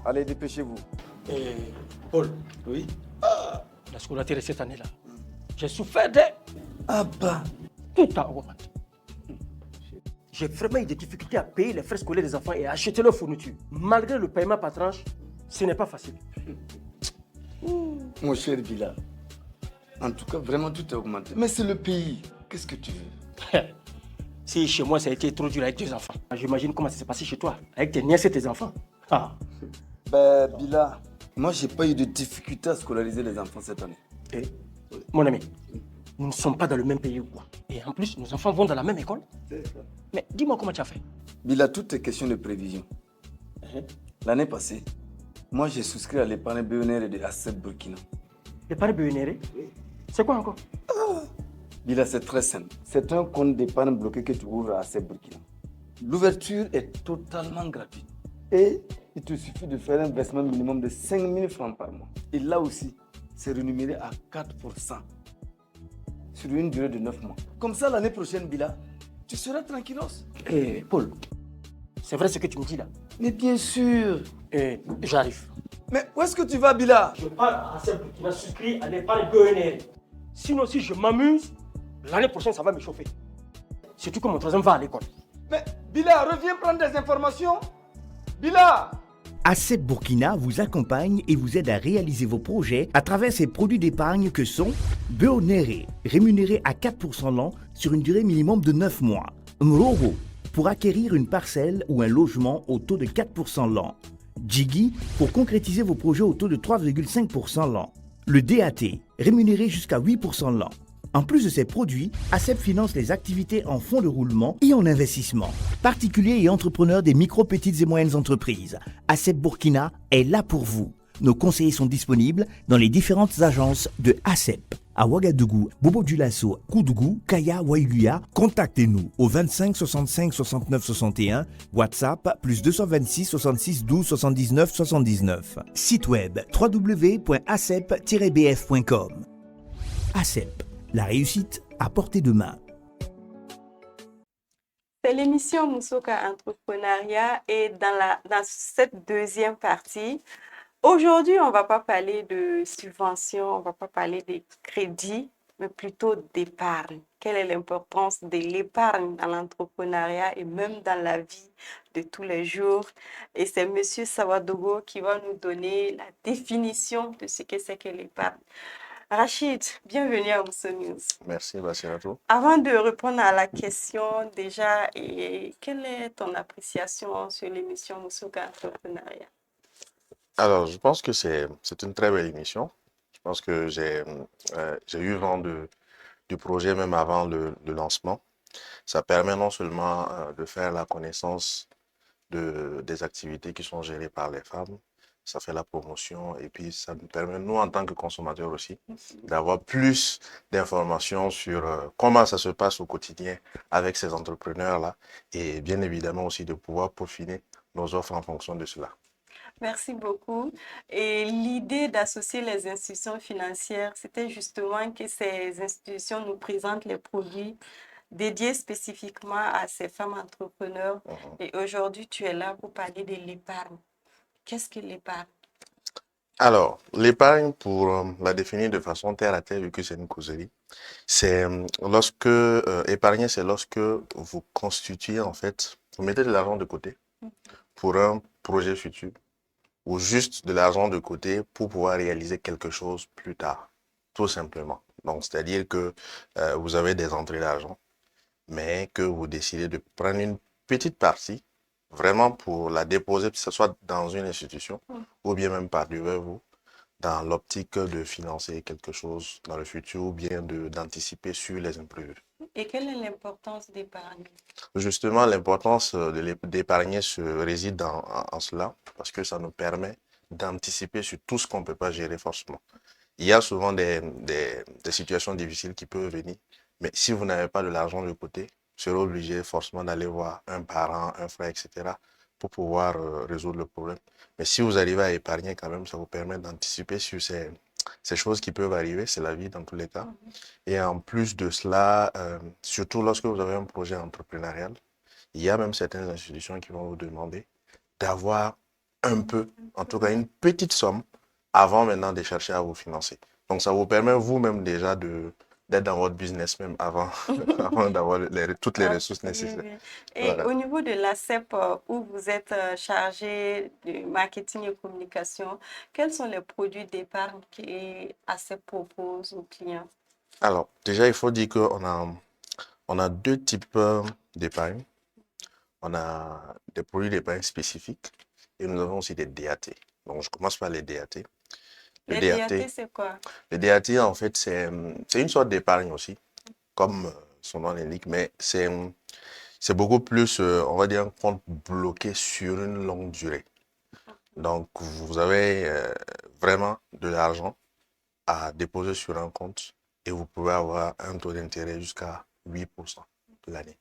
Allez, dépêchez-vous. Et Paul, Oui? la scolarité de cette année-là, j'ai souffert de Ah bah. tout a augmenté. J'ai vraiment eu des difficultés à payer les frais scolaires des enfants et à acheter leurs fournitures. Malgré le paiement par tranche, ce n'est pas facile. Mon cher Bila, en tout cas, vraiment tout a augmenté. Mais c'est le pays. Qu'est-ce que tu veux? Si chez moi ça a été trop dur avec 2 enfants, j'imagine comment ça s'est passé chez toi, avec tes nièces et tes enfants. Ah. Ben, Bila, moi, j'ai pas eu de difficulté à scolariser les enfants cette année. Et, mon ami, nous ne sommes pas dans le même pays ou quoi. Et en plus, nos enfants vont dans la même école. Mais dis-moi comment tu as fait. Bila, tout est question de prévision. L'année passée, moi, j'ai souscrit à l'épargne BNR de ACEP Burkina. L'épargne BNR, c'est quoi encore? Bila, c'est très simple. C'est un compte d'épargne bloqué que tu ouvres à ACEP Burkina. L'ouverture est totalement gratuite. Et il te suffit de faire un versement minimum de 5 000 francs par mois. Et là aussi, c'est rémunéré à 4% sur une durée de 9 mois. Comme ça, l'année prochaine, Bila, tu seras tranquillos. Eh, Paul, c'est vrai ce que tu me dis là. Mais bien sûr. J'arrive. Mais où est-ce que tu vas, Bila? Je parle à celle qui m'a souscrit à l'épargne BNR. Sinon, si je m'amuse, l'année prochaine, ça va me chauffer. Surtout que mon troisième va à l'école. Mais Bila, reviens prendre des informations. Bila! ACEP Burkina vous accompagne et vous aide à réaliser vos projets à travers ses produits d'épargne que sont Beonere, rémunéré à 4% l'an sur une durée minimum de 9 mois. Mroro, pour acquérir une parcelle ou un logement au taux de 4% l'an. Jiggy, pour concrétiser vos projets au taux de 3,5% l'an. Le DAT, rémunéré jusqu'à 8% l'an. En plus de ces produits, ACEP finance les activités en fonds de roulement et en investissement. Particuliers et entrepreneurs des micro, petites et moyennes entreprises, ACEP Burkina est là pour vous. Nos conseillers sont disponibles dans les différentes agences de ACEP. À Ouagadougou, Bobo Dioulasso, Koudougou, Kaya, Waïluya, contactez-nous au 25 65 69 61, WhatsApp +226 66 12 79 79. Site web www.acep-bf.com. ACEP, la réussite à portée de main. C'est l'émission Moussoka Entrepreneuriat et dans cette deuxième partie, aujourd'hui, on ne va pas parler de subventions, on ne va pas parler de crédits, mais plutôt d'épargne. Quelle est l'importance de l'épargne dans l'entrepreneuriat et même dans la vie de tous les jours? Et c'est Monsieur Sawadogo qui va nous donner la définition de ce que c'est que l'épargne. Rachid, bienvenue à Mousso News. Merci, Bassiratou. Avant de répondre à la question, déjà, quelle est ton appréciation sur l'émission Moussoka Entrepreneuriat? Alors, je pense que c'est une très belle émission. Je pense que j'ai eu vent du projet même avant le lancement. Ça permet non seulement de faire la connaissance des activités qui sont gérées par les femmes, ça fait la promotion et puis ça nous permet, nous, en tant que consommateurs aussi, d'avoir plus d'informations sur comment ça se passe au quotidien avec ces entrepreneurs-là et bien évidemment aussi de pouvoir peaufiner nos offres en fonction de cela. Merci beaucoup. Et l'idée d'associer les institutions financières, c'était justement que ces institutions nous présentent les produits dédiés spécifiquement à ces femmes entrepreneurs. Et aujourd'hui, tu es là pour parler de l'épargne. Qu'est-ce que l'épargne? Alors, l'épargne, pour la définir de façon terre à terre, vu que c'est une causerie, c'est épargner, c'est lorsque vous constituez, en fait, vous mettez de l'argent de côté pour un projet futur ou juste de l'argent de côté pour pouvoir réaliser quelque chose plus tard, tout simplement. Donc, c'est-à-dire que vous avez des entrées d'argent, mais que vous décidez de prendre une petite partie vraiment pour la déposer, que ce soit dans une institution ou bien même par devers vous, dans l'optique de financer quelque chose dans le futur ou bien d'anticiper sur les imprévus. Et quelle est l'importance d'épargner? Justement, l'importance d'épargner réside en cela, parce que ça nous permet d'anticiper sur tout ce qu'on ne peut pas gérer forcément. Il y a souvent des situations difficiles qui peuvent venir, mais si vous n'avez pas de l'argent de côté, vous serez obligé forcément d'aller voir un parent, un frère, etc. pour pouvoir résoudre le problème. Mais si vous arrivez à épargner quand même, ça vous permet d'anticiper sur ces choses qui peuvent arriver, c'est la vie dans tous les cas. Et en plus de cela, surtout lorsque vous avez un projet entrepreneurial, il y a même certaines institutions qui vont vous demander d'avoir un peu, en tout cas une petite somme, avant maintenant de chercher à vous financer. Donc ça vous permet vous-même déjà d'être dans votre business même avant, avant d'avoir toutes les ressources nécessaires. Et Voilà. au niveau de l'ACEP, où vous êtes chargé de marketing et communication, quels sont les produits d'épargne que ACEP propose aux clients? Alors, déjà, il faut dire on a deux types d'épargne. On a des produits d'épargne spécifiques et nous avons aussi des DAT. Donc, je commence par les DAT. Les DAT, c'est quoi? Le DAT, en fait, c'est une sorte d'épargne aussi, comme son nom l'indique, mais c'est beaucoup plus, on va dire, un compte bloqué sur une longue durée. Donc, vous avez vraiment de l'argent à déposer sur un compte et vous pouvez avoir un taux d'intérêt jusqu'à 8% de l'année.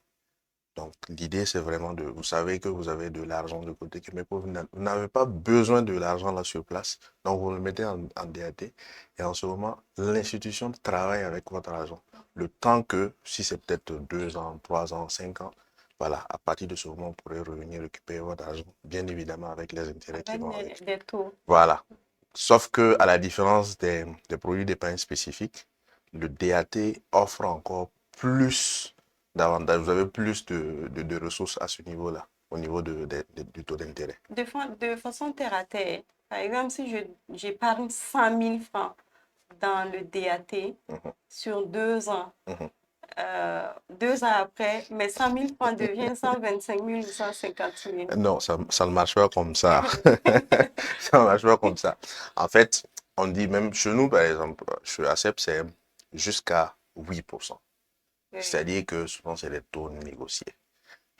Donc, l'idée, c'est vraiment vous savez que vous avez de l'argent de côté, mais vous n'avez pas besoin de l'argent là sur place. Donc, vous le mettez en DAT et en ce moment, l'institution travaille avec votre argent. Le temps que, si c'est peut-être 2 ans, 3 ans, 5 ans, voilà, à partir de ce moment, vous pourrez revenir récupérer votre argent, bien évidemment avec les intérêts qui vont avec. Des taux. Voilà. Sauf que, à la différence des produits d'épargne spécifiques, le DAT offre encore plus d'avantages. Vous avez plus de ressources à ce niveau-là, au niveau du taux d'intérêt. De façon terre à terre, par exemple, si j'épargne 100 000 francs dans le DAT sur 2 ans, 2 ans après, mes 100 000 francs deviennent 125 000 ou 150 000. Non, ça ne marche pas comme ça. Ça ne marche pas comme ça. En fait, on dit même chez nous, par exemple, chez ACEP, c'est jusqu'à 8%. C'est-à-dire que souvent, c'est des taux négociés.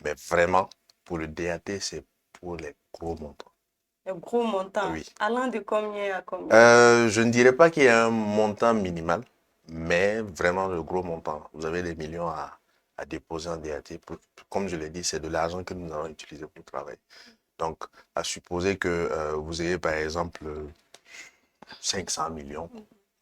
Mais vraiment, pour le DAT, c'est pour les gros montants. Les gros montants? Oui. Allant de combien à combien? Je ne dirais pas qu'il y a un montant minimal, mais vraiment le gros montant. Vous avez des millions à déposer en DAT. Comme je l'ai dit, c'est de l'argent que nous allons utiliser pour travailler. Donc, à supposer que vous ayez, par exemple, 500 millions,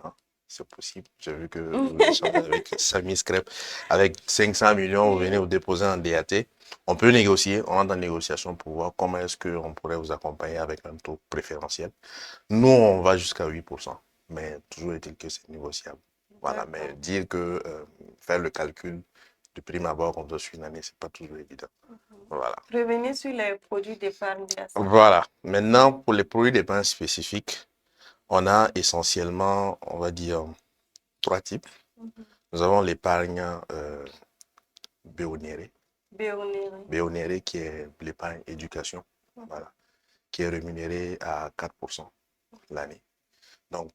hein, c'est possible. J'ai vu que vous échangez avec Samy Scrap. Avec 500 millions, vous venez vous déposer en DAT. On peut négocier, on entre en négociation pour voir comment est-ce qu'on pourrait vous accompagner avec un taux préférentiel. Nous, on va jusqu'à 8%, mais toujours est-il que c'est négociable. Voilà, mais dire que faire le calcul de prime abord qu'on doit suivre une année, c'est pas toujours évident. Voilà. Revenez sur les produits d'épargne classiques. Voilà. Maintenant, pour les produits d'épargne spécifiques, on a essentiellement, on va dire, 3 types. Nous avons l'épargne béonérée. Béonérée qui est l'épargne éducation, voilà, qui est rémunérée à 4% l'année. Donc,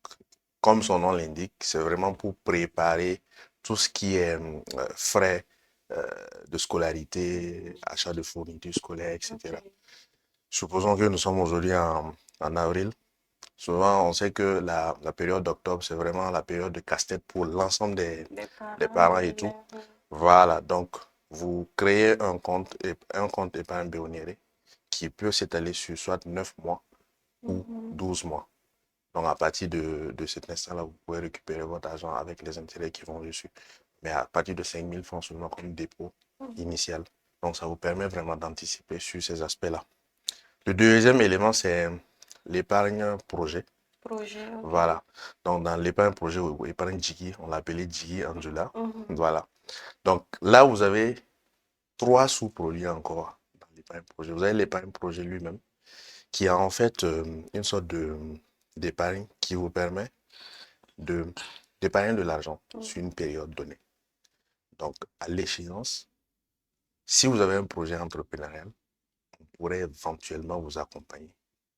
comme son nom l'indique, c'est vraiment pour préparer tout ce qui est frais de scolarité, achat de fournitures scolaires, etc. Ok. Supposons que nous sommes aujourd'hui en avril. Souvent, on sait que la période d'octobre, c'est vraiment la période de casse-tête pour l'ensemble des parents et tout. Voilà, donc vous créez un compte épargne béonéré qui peut s'étaler sur soit 9 mois ou 12 mois. Donc, à partir de cet instant-là, vous pouvez récupérer votre argent avec les intérêts qui vont dessus. Mais à partir de 5 000 francs seulement comme dépôt initial. Donc, ça vous permet vraiment d'anticiper sur ces aspects-là. Le deuxième élément, c'est l'épargne projet. Projet. Ok. Voilà. Donc, dans l'épargne projet ou épargne Jiggy, on l'appelait Jiggy Angela. Voilà. Donc, là, vous avez 3 sous-produits encore dans l'épargne projet. Vous avez l'épargne projet lui-même, qui a en fait une sorte d'épargne qui vous permet d'épargner de l'argent sur une période donnée. Donc, à l'échéance, si vous avez un projet entrepreneurial, on pourrait éventuellement vous accompagner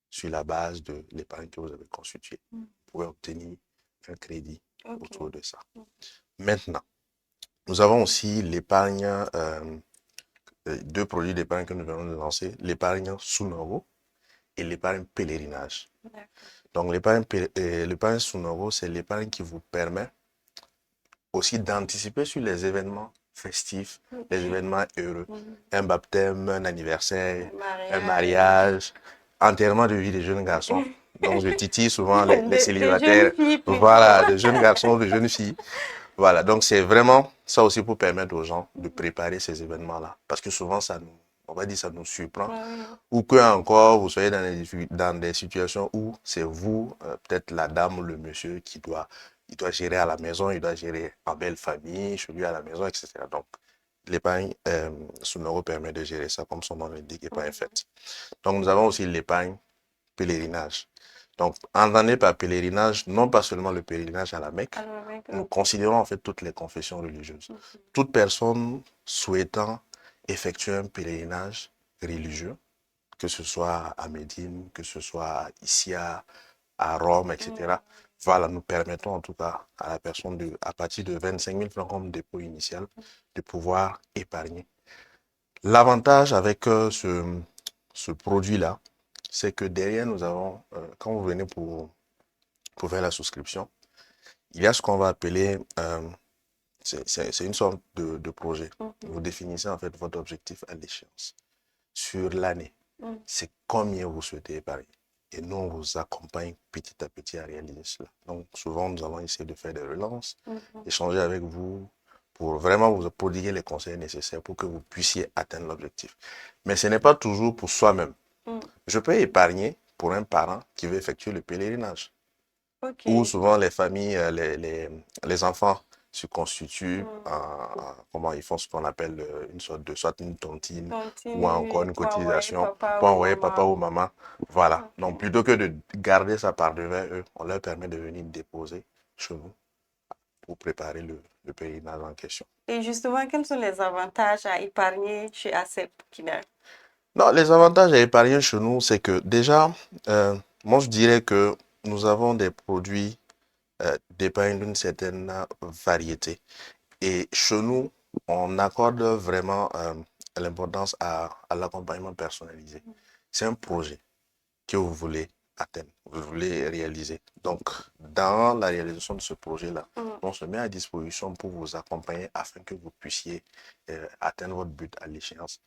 sur la base de l'épargne que vous avez constituée. Vous pouvez obtenir un crédit autour de ça. Maintenant, nous avons aussi l'épargne, 2 produits d'épargne que nous venons de lancer, l'épargne sous-novo et l'épargne pèlerinage. Donc, l'épargne sous-novo, c'est l'épargne qui vous permet aussi d'anticiper sur les événements festifs, les événements heureux, un baptême, un anniversaire, un mariage, enterrement de vie des jeunes garçons. Donc, je titille souvent les célibataires, voilà, de jeunes garçons, de jeunes filles. Voilà, donc c'est vraiment ça aussi pour permettre aux gens de préparer ces événements-là. Parce que souvent, on va dire, ça nous surprend. Ou que encore, vous soyez dans des situations où c'est vous, peut-être la dame ou le monsieur il doit gérer à la maison, il doit gérer en belle famille, chez lui à la maison, etc. Donc, l'épargne sous-novo permet de gérer ça comme son nom l'indique, épargne faite. Donc, nous avons aussi l'épargne pèlerinage. Donc, entendez par pèlerinage, non pas seulement le pèlerinage à la Mecque, nous considérons en fait toutes les confessions religieuses. Toute personne souhaitant effectuer un pèlerinage religieux, que ce soit à Médine, que ce soit ici à Rome, etc. Voilà, nous permettons en tout cas à la personne, à partir de 25 000 francs comme dépôt initial, de pouvoir épargner. L'avantage avec ce produit-là, c'est que derrière, nous avons, quand vous venez pour faire la souscription, il y a ce qu'on va appeler, c'est une sorte de projet. Vous définissez en fait votre objectif à l'échéance. Sur l'année, c'est combien vous souhaitez épargner. Et nous, on vous accompagne petit à petit à réaliser cela. Donc, souvent, nous allons essayer de faire des relances, échanger avec vous pour vraiment vous prodiguer les conseils nécessaires pour que vous puissiez atteindre l'objectif. Mais ce n'est pas toujours pour soi-même. Je peux épargner pour un parent qui veut effectuer le pèlerinage. Ou souvent, les familles, les enfants se constituent, comment ils font ce qu'on appelle une sorte de, soit une tontine ou encore une cotisation pour envoyer papa ou maman. Voilà. Donc, plutôt que de garder ça par devant eux, on leur permet de venir déposer chez nous pour préparer le pèlerinage en question. Et justement, quels sont les avantages à épargner chez ACEP Burkina? Non, les avantages à épargner chez nous, c'est que déjà, moi je dirais que nous avons des produits d'épargne d'une certaine variété. Et chez nous, on accorde vraiment l'importance à l'accompagnement personnalisé. C'est un projet que vous voulez atteindre, vous voulez réaliser. Donc, dans la réalisation de ce projet-là, on se met à disposition pour vous accompagner afin que vous puissiez atteindre votre but à l'échéance.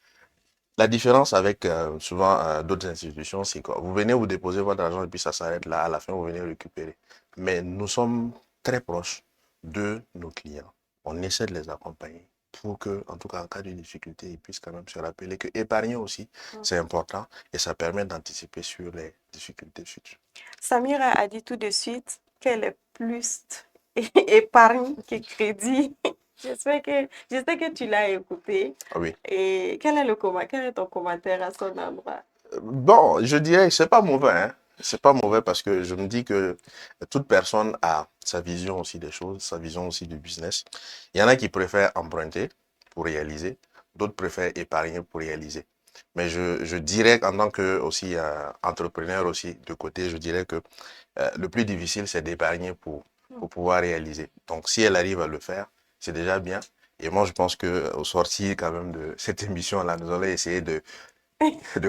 La différence avec souvent d'autres institutions, c'est que vous venez vous déposer votre argent et puis ça s'arrête là. À la fin, vous venez récupérer. Mais nous sommes très proche de nos clients. On essaie de les accompagner pour que, en tout cas, en cas de difficulté, ils puissent quand même se rappeler que épargner aussi, c'est important et ça permet d'anticiper sur les difficultés futures. Samira a dit tout de suite qu'elle est plus épargne que crédit. Je sais que tu l'as écouté. Ah oui. Et quel est ton commentaire à son endroit? Bon, je dirais que c'est pas mauvais, hein. C'est pas mauvais parce que je me dis que toute personne a sa vision aussi des choses, sa vision aussi du business. Il y en a qui préfèrent emprunter pour réaliser, d'autres préfèrent épargner pour réaliser. Mais je dirais qu'en tant que aussi entrepreneur aussi de côté, je dirais que le plus difficile, c'est d'épargner pour pouvoir réaliser. Donc, si elle arrive à le faire, c'est déjà bien. Et moi, je pense qu'au sortir quand même de cette émission-là, nous allons essayer de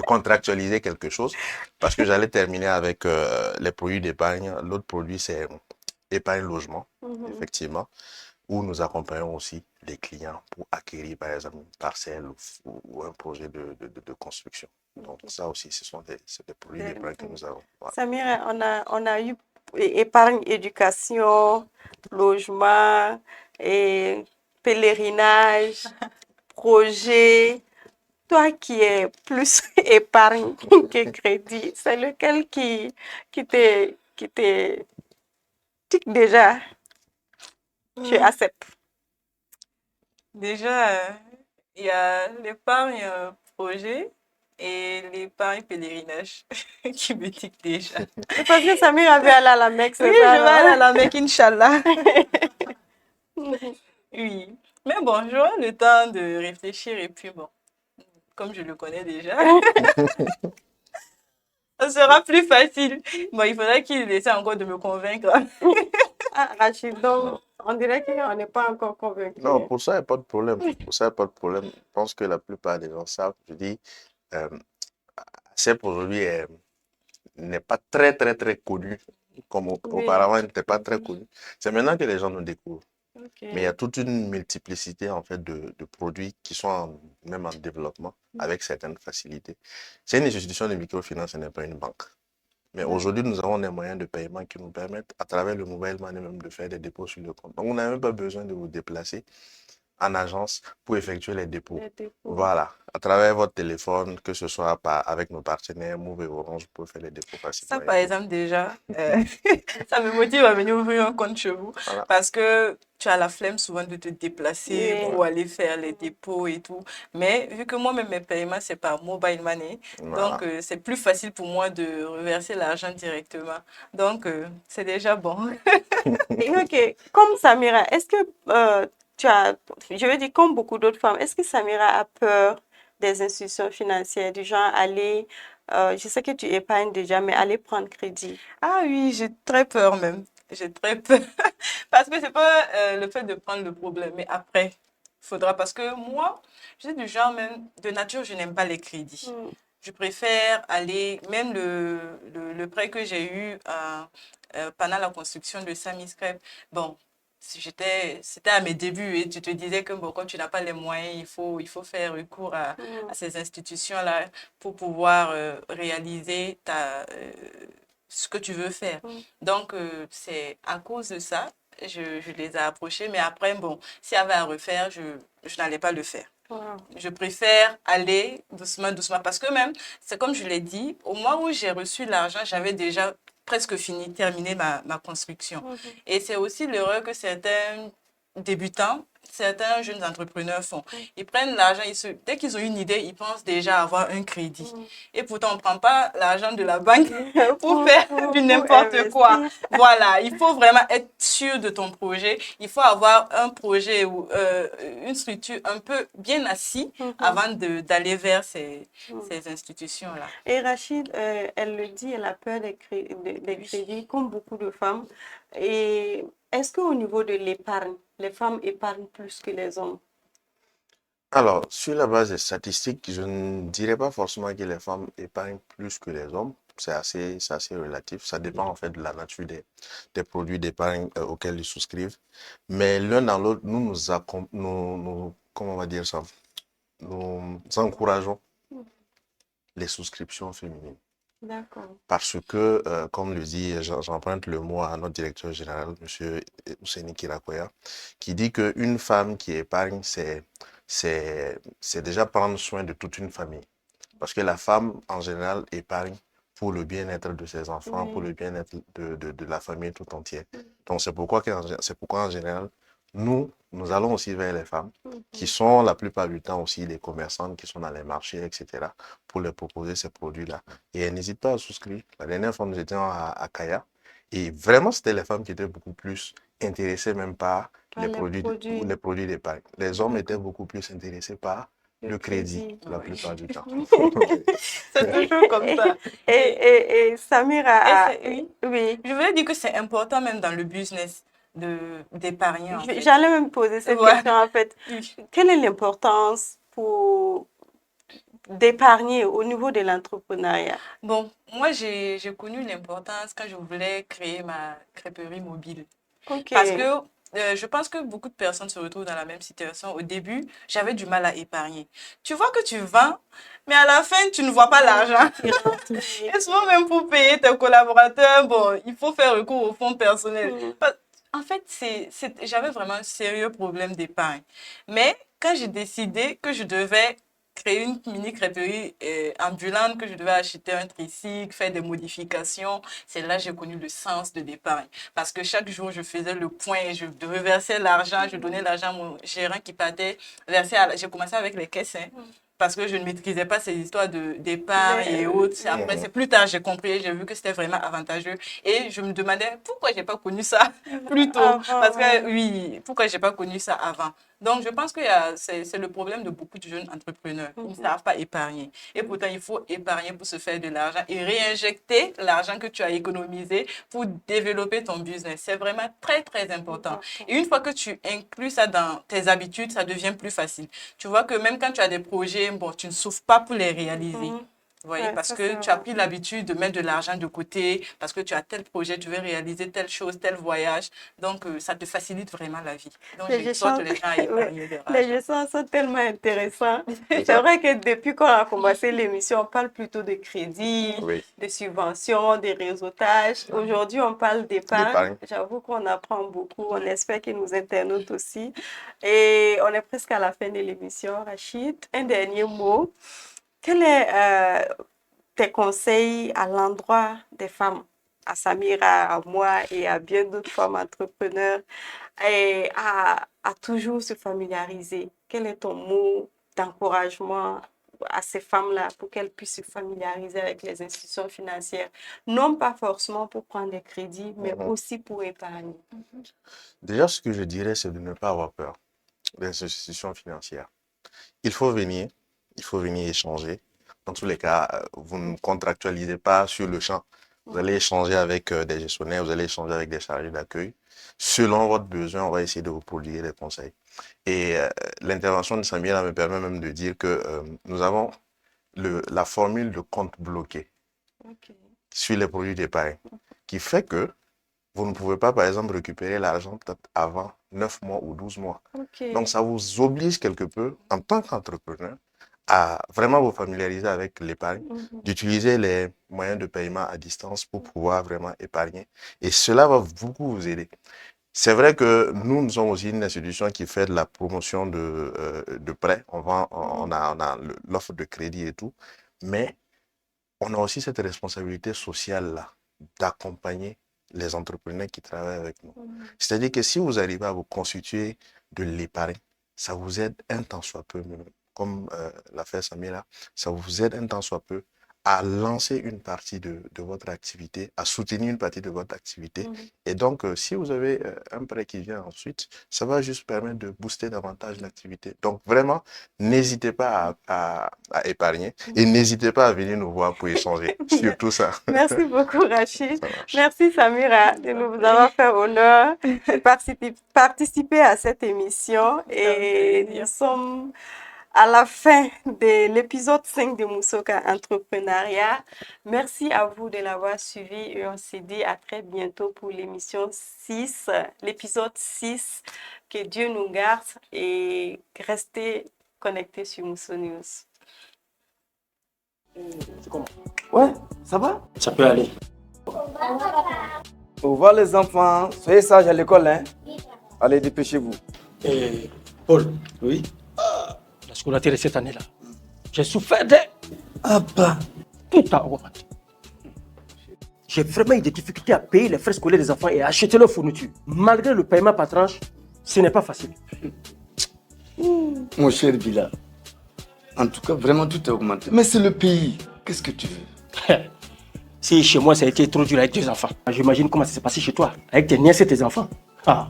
contractualiser quelque chose parce que j'allais terminer avec les produits d'épargne. L'autre produit, c'est épargne logement, effectivement, où nous accompagnons aussi les clients pour acquérir, par exemple, une parcelle ou un projet de construction. Donc, ça aussi, c'est des produits d'épargne que nous avons. Voilà. Samira, on a eu épargne, éducation, logement, et pèlerinage, projet. Toi qui es plus épargne que crédit, c'est lequel qui te tique déjà? Tu acceptes. Déjà, il y a l'épargne projet et l'épargne pèlerinage qui me tique déjà. C'est parce que Samira veut aller à la Mecque, c'est Oui, ça, je vais aller non? à la Mecque, Inch'Allah. Oui. Mais bon, j'aurai le temps de réfléchir et puis bon, comme je le connais déjà, ça sera plus facile. Bon, il faudra qu'il essaie encore de me convaincre. Ah, Rachid, donc on dirait qu'on n'est pas encore convaincu. Non, pour ça, il n'y a pas de problème. Pour ça, il n'y a pas de problème. Je pense que la plupart des gens savent. Je dis, euh, CEP aujourd'hui n'est pas très, très, très connu comme auparavant, il n'était pas très connu. C'est maintenant que les gens nous découvrent. Okay. Mais il y a toute une multiplicité en fait de produits qui sont même en développement avec certaines facilités. C'est une institution de microfinance, ce n'est pas une banque. Mais aujourd'hui, nous avons des moyens de paiement qui nous permettent, à travers le mobile money, même de faire des dépôts sur le compte. Donc, on n'a même pas besoin de vous déplacer en agence pour effectuer les dépôts. Voilà, à travers votre téléphone, que ce soit avec nos partenaires Move et Orange, vous pouvez faire les dépôts facilement. Ça, par exemple, déjà, ça me motive à venir ouvrir un compte chez vous Voilà. parce que tu as la flemme souvent de te déplacer pour aller faire les dépôts et tout. Mais vu que moi-même, mes paiements, c'est par mobile money, donc c'est plus facile pour moi de reverser l'argent directement. Donc, c'est déjà bon. Et ok, comme Samira, est-ce que je veux dire, comme beaucoup d'autres femmes, est-ce que Samira a peur des institutions financières, du genre aller, je sais que tu épargnes déjà, mais aller prendre crédit? Ah oui, j'ai très peur même. J'ai très peur. Parce que c'est pas le fait de prendre le problème, mais après, il faudra. Parce que moi, je suis du genre même, de nature, je n'aime pas les crédits. Je préfère aller, même le prêt que j'ai eu pendant la construction de Sami Scrap, bon, c'était à mes débuts et tu te disais que bon, quand tu n'as pas les moyens, il faut faire recours à ces institutions-là pour pouvoir réaliser ce que tu veux faire. Donc, c'est à cause de ça, je les ai approchés. Mais après, bon, s'il y avait à refaire, je n'allais pas le faire. Je préfère aller doucement, doucement. Parce que même, c'est comme je l'ai dit, au moment où j'ai reçu l'argent, j'avais déjà presque terminé ma construction. Et c'est aussi l'erreur que certains débutants, certains jeunes entrepreneurs font. Ils prennent l'argent, dès qu'ils ont une idée, ils pensent déjà avoir un crédit. Et pourtant, on ne prend pas l'argent de la banque pour faire du n'importe quoi. Voilà, il faut vraiment être sûr de ton projet. Il faut avoir un projet ou une structure un peu bien assise avant d'aller vers ces institutions-là. Et Rachid, elle le dit, elle a peur des crédits, comme beaucoup de femmes. Et est-ce qu'au niveau de l'épargne, les femmes épargnent plus que les hommes? Alors, sur la base des statistiques, je ne dirais pas forcément que les femmes épargnent plus que les hommes. C'est assez relatif. Ça dépend en fait de la nature des produits d'épargne auxquels ils souscrivent. Mais l'un dans l'autre, comment on va dire ça? Nous encourageons les souscriptions féminines. D'accord. Parce que, comme le dit, j'emprunte le mot à notre directeur général, M. Ouseni Kirakoya, qui dit qu'une femme qui épargne, c'est déjà prendre soin de toute une famille. Parce que la femme, en général, épargne pour le bien-être de ses enfants, pour Oui. le bien-être de la famille tout entière. Donc, c'est pourquoi, en général, nous allons aussi vers les femmes, qui sont la plupart du temps aussi les commerçantes qui sont dans les marchés, etc., pour leur proposer ces produits-là. Et elles n'hésitent pas à souscrire. La dernière fois, nous étions à Kaya, et vraiment, c'était les femmes qui étaient beaucoup plus intéressées même par Par les produits. les produits d'épargne. Les hommes étaient D'accord. beaucoup plus intéressés par Le le crédit, crédit. la Oui. plupart du temps. C'est toujours comme ça. Et Samira Oui. oui, Je voulais dire que c'est important même dans le business d'épargner en fait. j'allais même poser cette Ouais. question en fait. Oui. Quelle est l'importance pour d'épargner au niveau de l'entrepreneuriat? Bon, moi j'ai connu l'importance quand je voulais créer ma crêperie mobile. Ok. Parce que je pense que beaucoup de personnes se retrouvent dans la même situation. Au début, j'avais du mal à épargner. Tu vois que tu vends, mais à la fin, tu ne vois pas l'argent. Et souvent, même pour payer tes collaborateurs, bon, il faut faire recours au fonds personnel. En fait, j'avais vraiment un sérieux problème d'épargne. Mais quand j'ai décidé que je devais créer une mini crêperie ambulante, que je devais acheter un tricycle, faire des modifications, c'est là que j'ai connu le sens de l'épargne. Parce que chaque jour, je faisais le point et je reversais l'argent, je donnais l'argent à mon gérant qui partait verser j'ai commencé avec les caisses, hein, parce que je ne maîtrisais pas ces histoires d'épargne et autres. Après, c'est plus tard, j'ai compris, j'ai vu que c'était vraiment avantageux. Et je me demandais pourquoi j'ai pas connu ça plus tôt. Parce que, oui, pourquoi j'ai pas connu ça avant. Donc, je pense que c'est le problème de beaucoup de jeunes entrepreneurs. Ils ne savent pas épargner. Et pourtant, il faut épargner pour se faire de l'argent et réinjecter l'argent que tu as économisé pour développer ton business. C'est vraiment très, très important. Et une fois que tu inclus ça dans tes habitudes, ça devient plus facile. Tu vois que même quand tu as des projets, bon, tu ne souffres pas pour les réaliser. Vous voyez, Ouais, parce ça, que c'est tu as vrai. pris l'habitude de mettre de l'argent de côté, parce que tu as tel projet, tu veux réaliser telle chose, tel voyage. Donc, ça te facilite vraiment la vie. Donc, Les j'exhorte échanges, les gens à ouais, épargner leur les argent. échanges sont tellement intéressants. C'est vrai que depuis qu'on a commencé l'émission, on parle plutôt de crédit, Oui, de subventions, de réseautage. Aujourd'hui, on parle d'épargne. l'épargne. J'avoue qu'on apprend beaucoup. On espère que nos internautes aussi. Et on est presque à la fin de l'émission. Rachid, un dernier mot. Quel est tes conseils à l'endroit des femmes, à Samira, à moi et à bien d'autres femmes entrepreneurs, et à toujours se familiariser? Quel est ton mot d'encouragement à ces femmes-là pour qu'elles puissent se familiariser avec les institutions financières? Non pas forcément pour prendre des crédits, mais aussi pour épargner. Déjà, ce que je dirais, c'est de ne pas avoir peur des institutions financières. Il faut venir, il faut venir échanger. Dans tous les cas, vous ne contractualisez pas sur le champ. Vous allez échanger avec des gestionnaires, vous allez échanger avec des chargés d'accueil. Selon votre besoin, on va essayer de vous prodiguer des conseils. Et l'intervention de Samira me permet même de dire que nous avons la formule de compte bloqué Ok. sur les produits d'épargne, qui fait que vous ne pouvez pas, par exemple, récupérer l'argent peut-être avant 9 mois ou 12 mois. Ok. Donc, ça vous oblige quelque peu, en tant qu'entrepreneur, à vraiment vous familiariser avec l'épargne, d'utiliser les moyens de paiement à distance pour pouvoir vraiment épargner. Et cela va beaucoup vous aider. C'est vrai que nous sommes aussi une institution qui fait de la promotion de prêts. On a l'offre de crédit et tout. Mais on a aussi cette responsabilité sociale-là d'accompagner les entrepreneurs qui travaillent avec nous. C'est-à-dire que si vous arrivez à vous constituer de l'épargne, ça vous aide un tant soit peu, comme l'a fait Samira, ça vous aide un tant soit peu à lancer une partie de votre activité, à soutenir une partie de votre activité. Et donc, si vous avez un prêt qui vient ensuite, ça va juste permettre de booster davantage l'activité. Donc, vraiment, n'hésitez pas à épargner et n'hésitez pas à venir nous voir pour échanger sur tout ça. Merci beaucoup, Rachid. Ça marche. Merci, Samira, de nous avoir fait honneur de participer à cette émission. Et nous sommes à la fin de l'épisode 5 de Moussoka Entrepreneuriat. Merci à vous de l'avoir suivi et on se dit à très bientôt pour l'émission 6, l'épisode 6. Que Dieu nous garde et restez connectés sur Mousso News. C'est comment? Ouais, ça va? Ça peut aller. Au revoir les enfants. Soyez sages à l'école, hein? Allez, dépêchez-vous. Et Paul, Oui? la scolarité de cette année-là, j'ai souffert de Ah bah. tout a augmenté. J'ai vraiment eu des difficultés à payer les frais scolaires des enfants et à acheter leurs fournitures. Malgré le paiement par tranche, ce n'est pas facile. Mon cher Bila, en tout cas, vraiment tout a augmenté. Mais c'est le pays. Qu'est-ce que tu veux? Si chez moi ça a été trop dur avec 2 enfants, j'imagine comment ça s'est passé chez toi, avec tes nièces et tes enfants. Ah,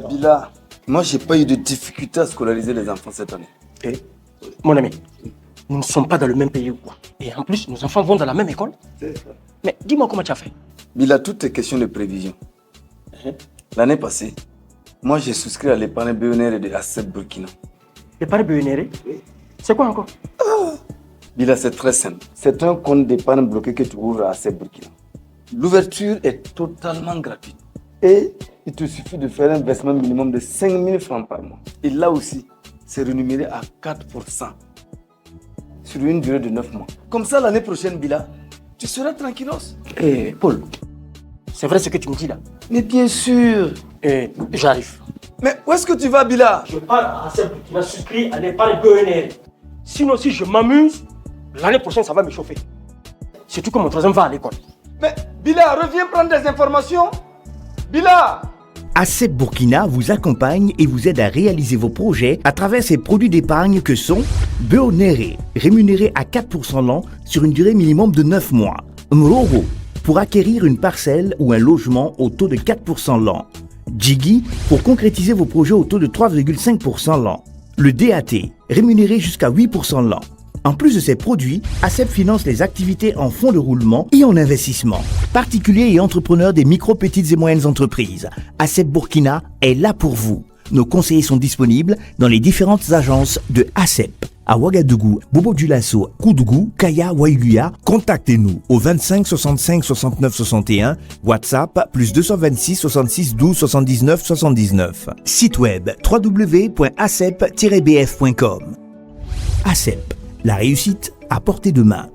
Bila, moi, j'ai pas eu de difficulté à scolariser les enfants cette année. et, mon ami, nous ne sommes pas dans le même pays ou quoi. Et en plus, nos enfants vont dans la même école. Mais dis-moi comment tu as fait. Bila, tout est question de prévision. L'année passée, moi, j'ai souscrit à l'épargne BNR de ACEP Burkina. Les parents BNR, c'est quoi encore? Bila, c'est très simple. C'est un compte d'épargne bloqué que tu ouvres à ACEP Burkina. L'ouverture est totalement gratuite. Et il te suffit de faire un versement minimum de 5 000 francs par mois. Et là aussi, c'est rémunéré à 4% sur une durée de 9 mois. Comme ça, l'année prochaine, Bila, tu seras tranquillos. Eh, Paul, c'est vrai ce que tu me dis là. Mais bien sûr. Eh, j'arrive. Mais où est-ce que tu vas, Bila? Je parle à celle qui m'a souscrit à l'épargne BNR. Sinon, si je m'amuse, l'année prochaine, ça va me chauffer. Surtout que mon troisième va à l'école. Mais Bila, reviens prendre des informations. Bila! ACEP Burkina vous accompagne et vous aide à réaliser vos projets à travers ses produits d'épargne que sont Beonere, rémunéré à 4% l'an sur une durée minimum de 9 mois. Mroro, pour acquérir une parcelle ou un logement au taux de 4% l'an. Jiggy, pour concrétiser vos projets au taux de 3,5% l'an. Le DAT, rémunéré jusqu'à 8% l'an. En plus de ces produits, ACEP finance les activités en fonds de roulement et en investissement. Particuliers et entrepreneurs des micro, petites et moyennes entreprises, ACEP Burkina est là pour vous. Nos conseillers sont disponibles dans les différentes agences de ACEP. À Ouagadougou, Bobo Dioulasso, Koudougou, Kaya, Waïluya, contactez-nous au 25 65 69 61, WhatsApp plus 226 66 12 79 79. Site web www.acep-bf.com. ACEP, la réussite à portée de main.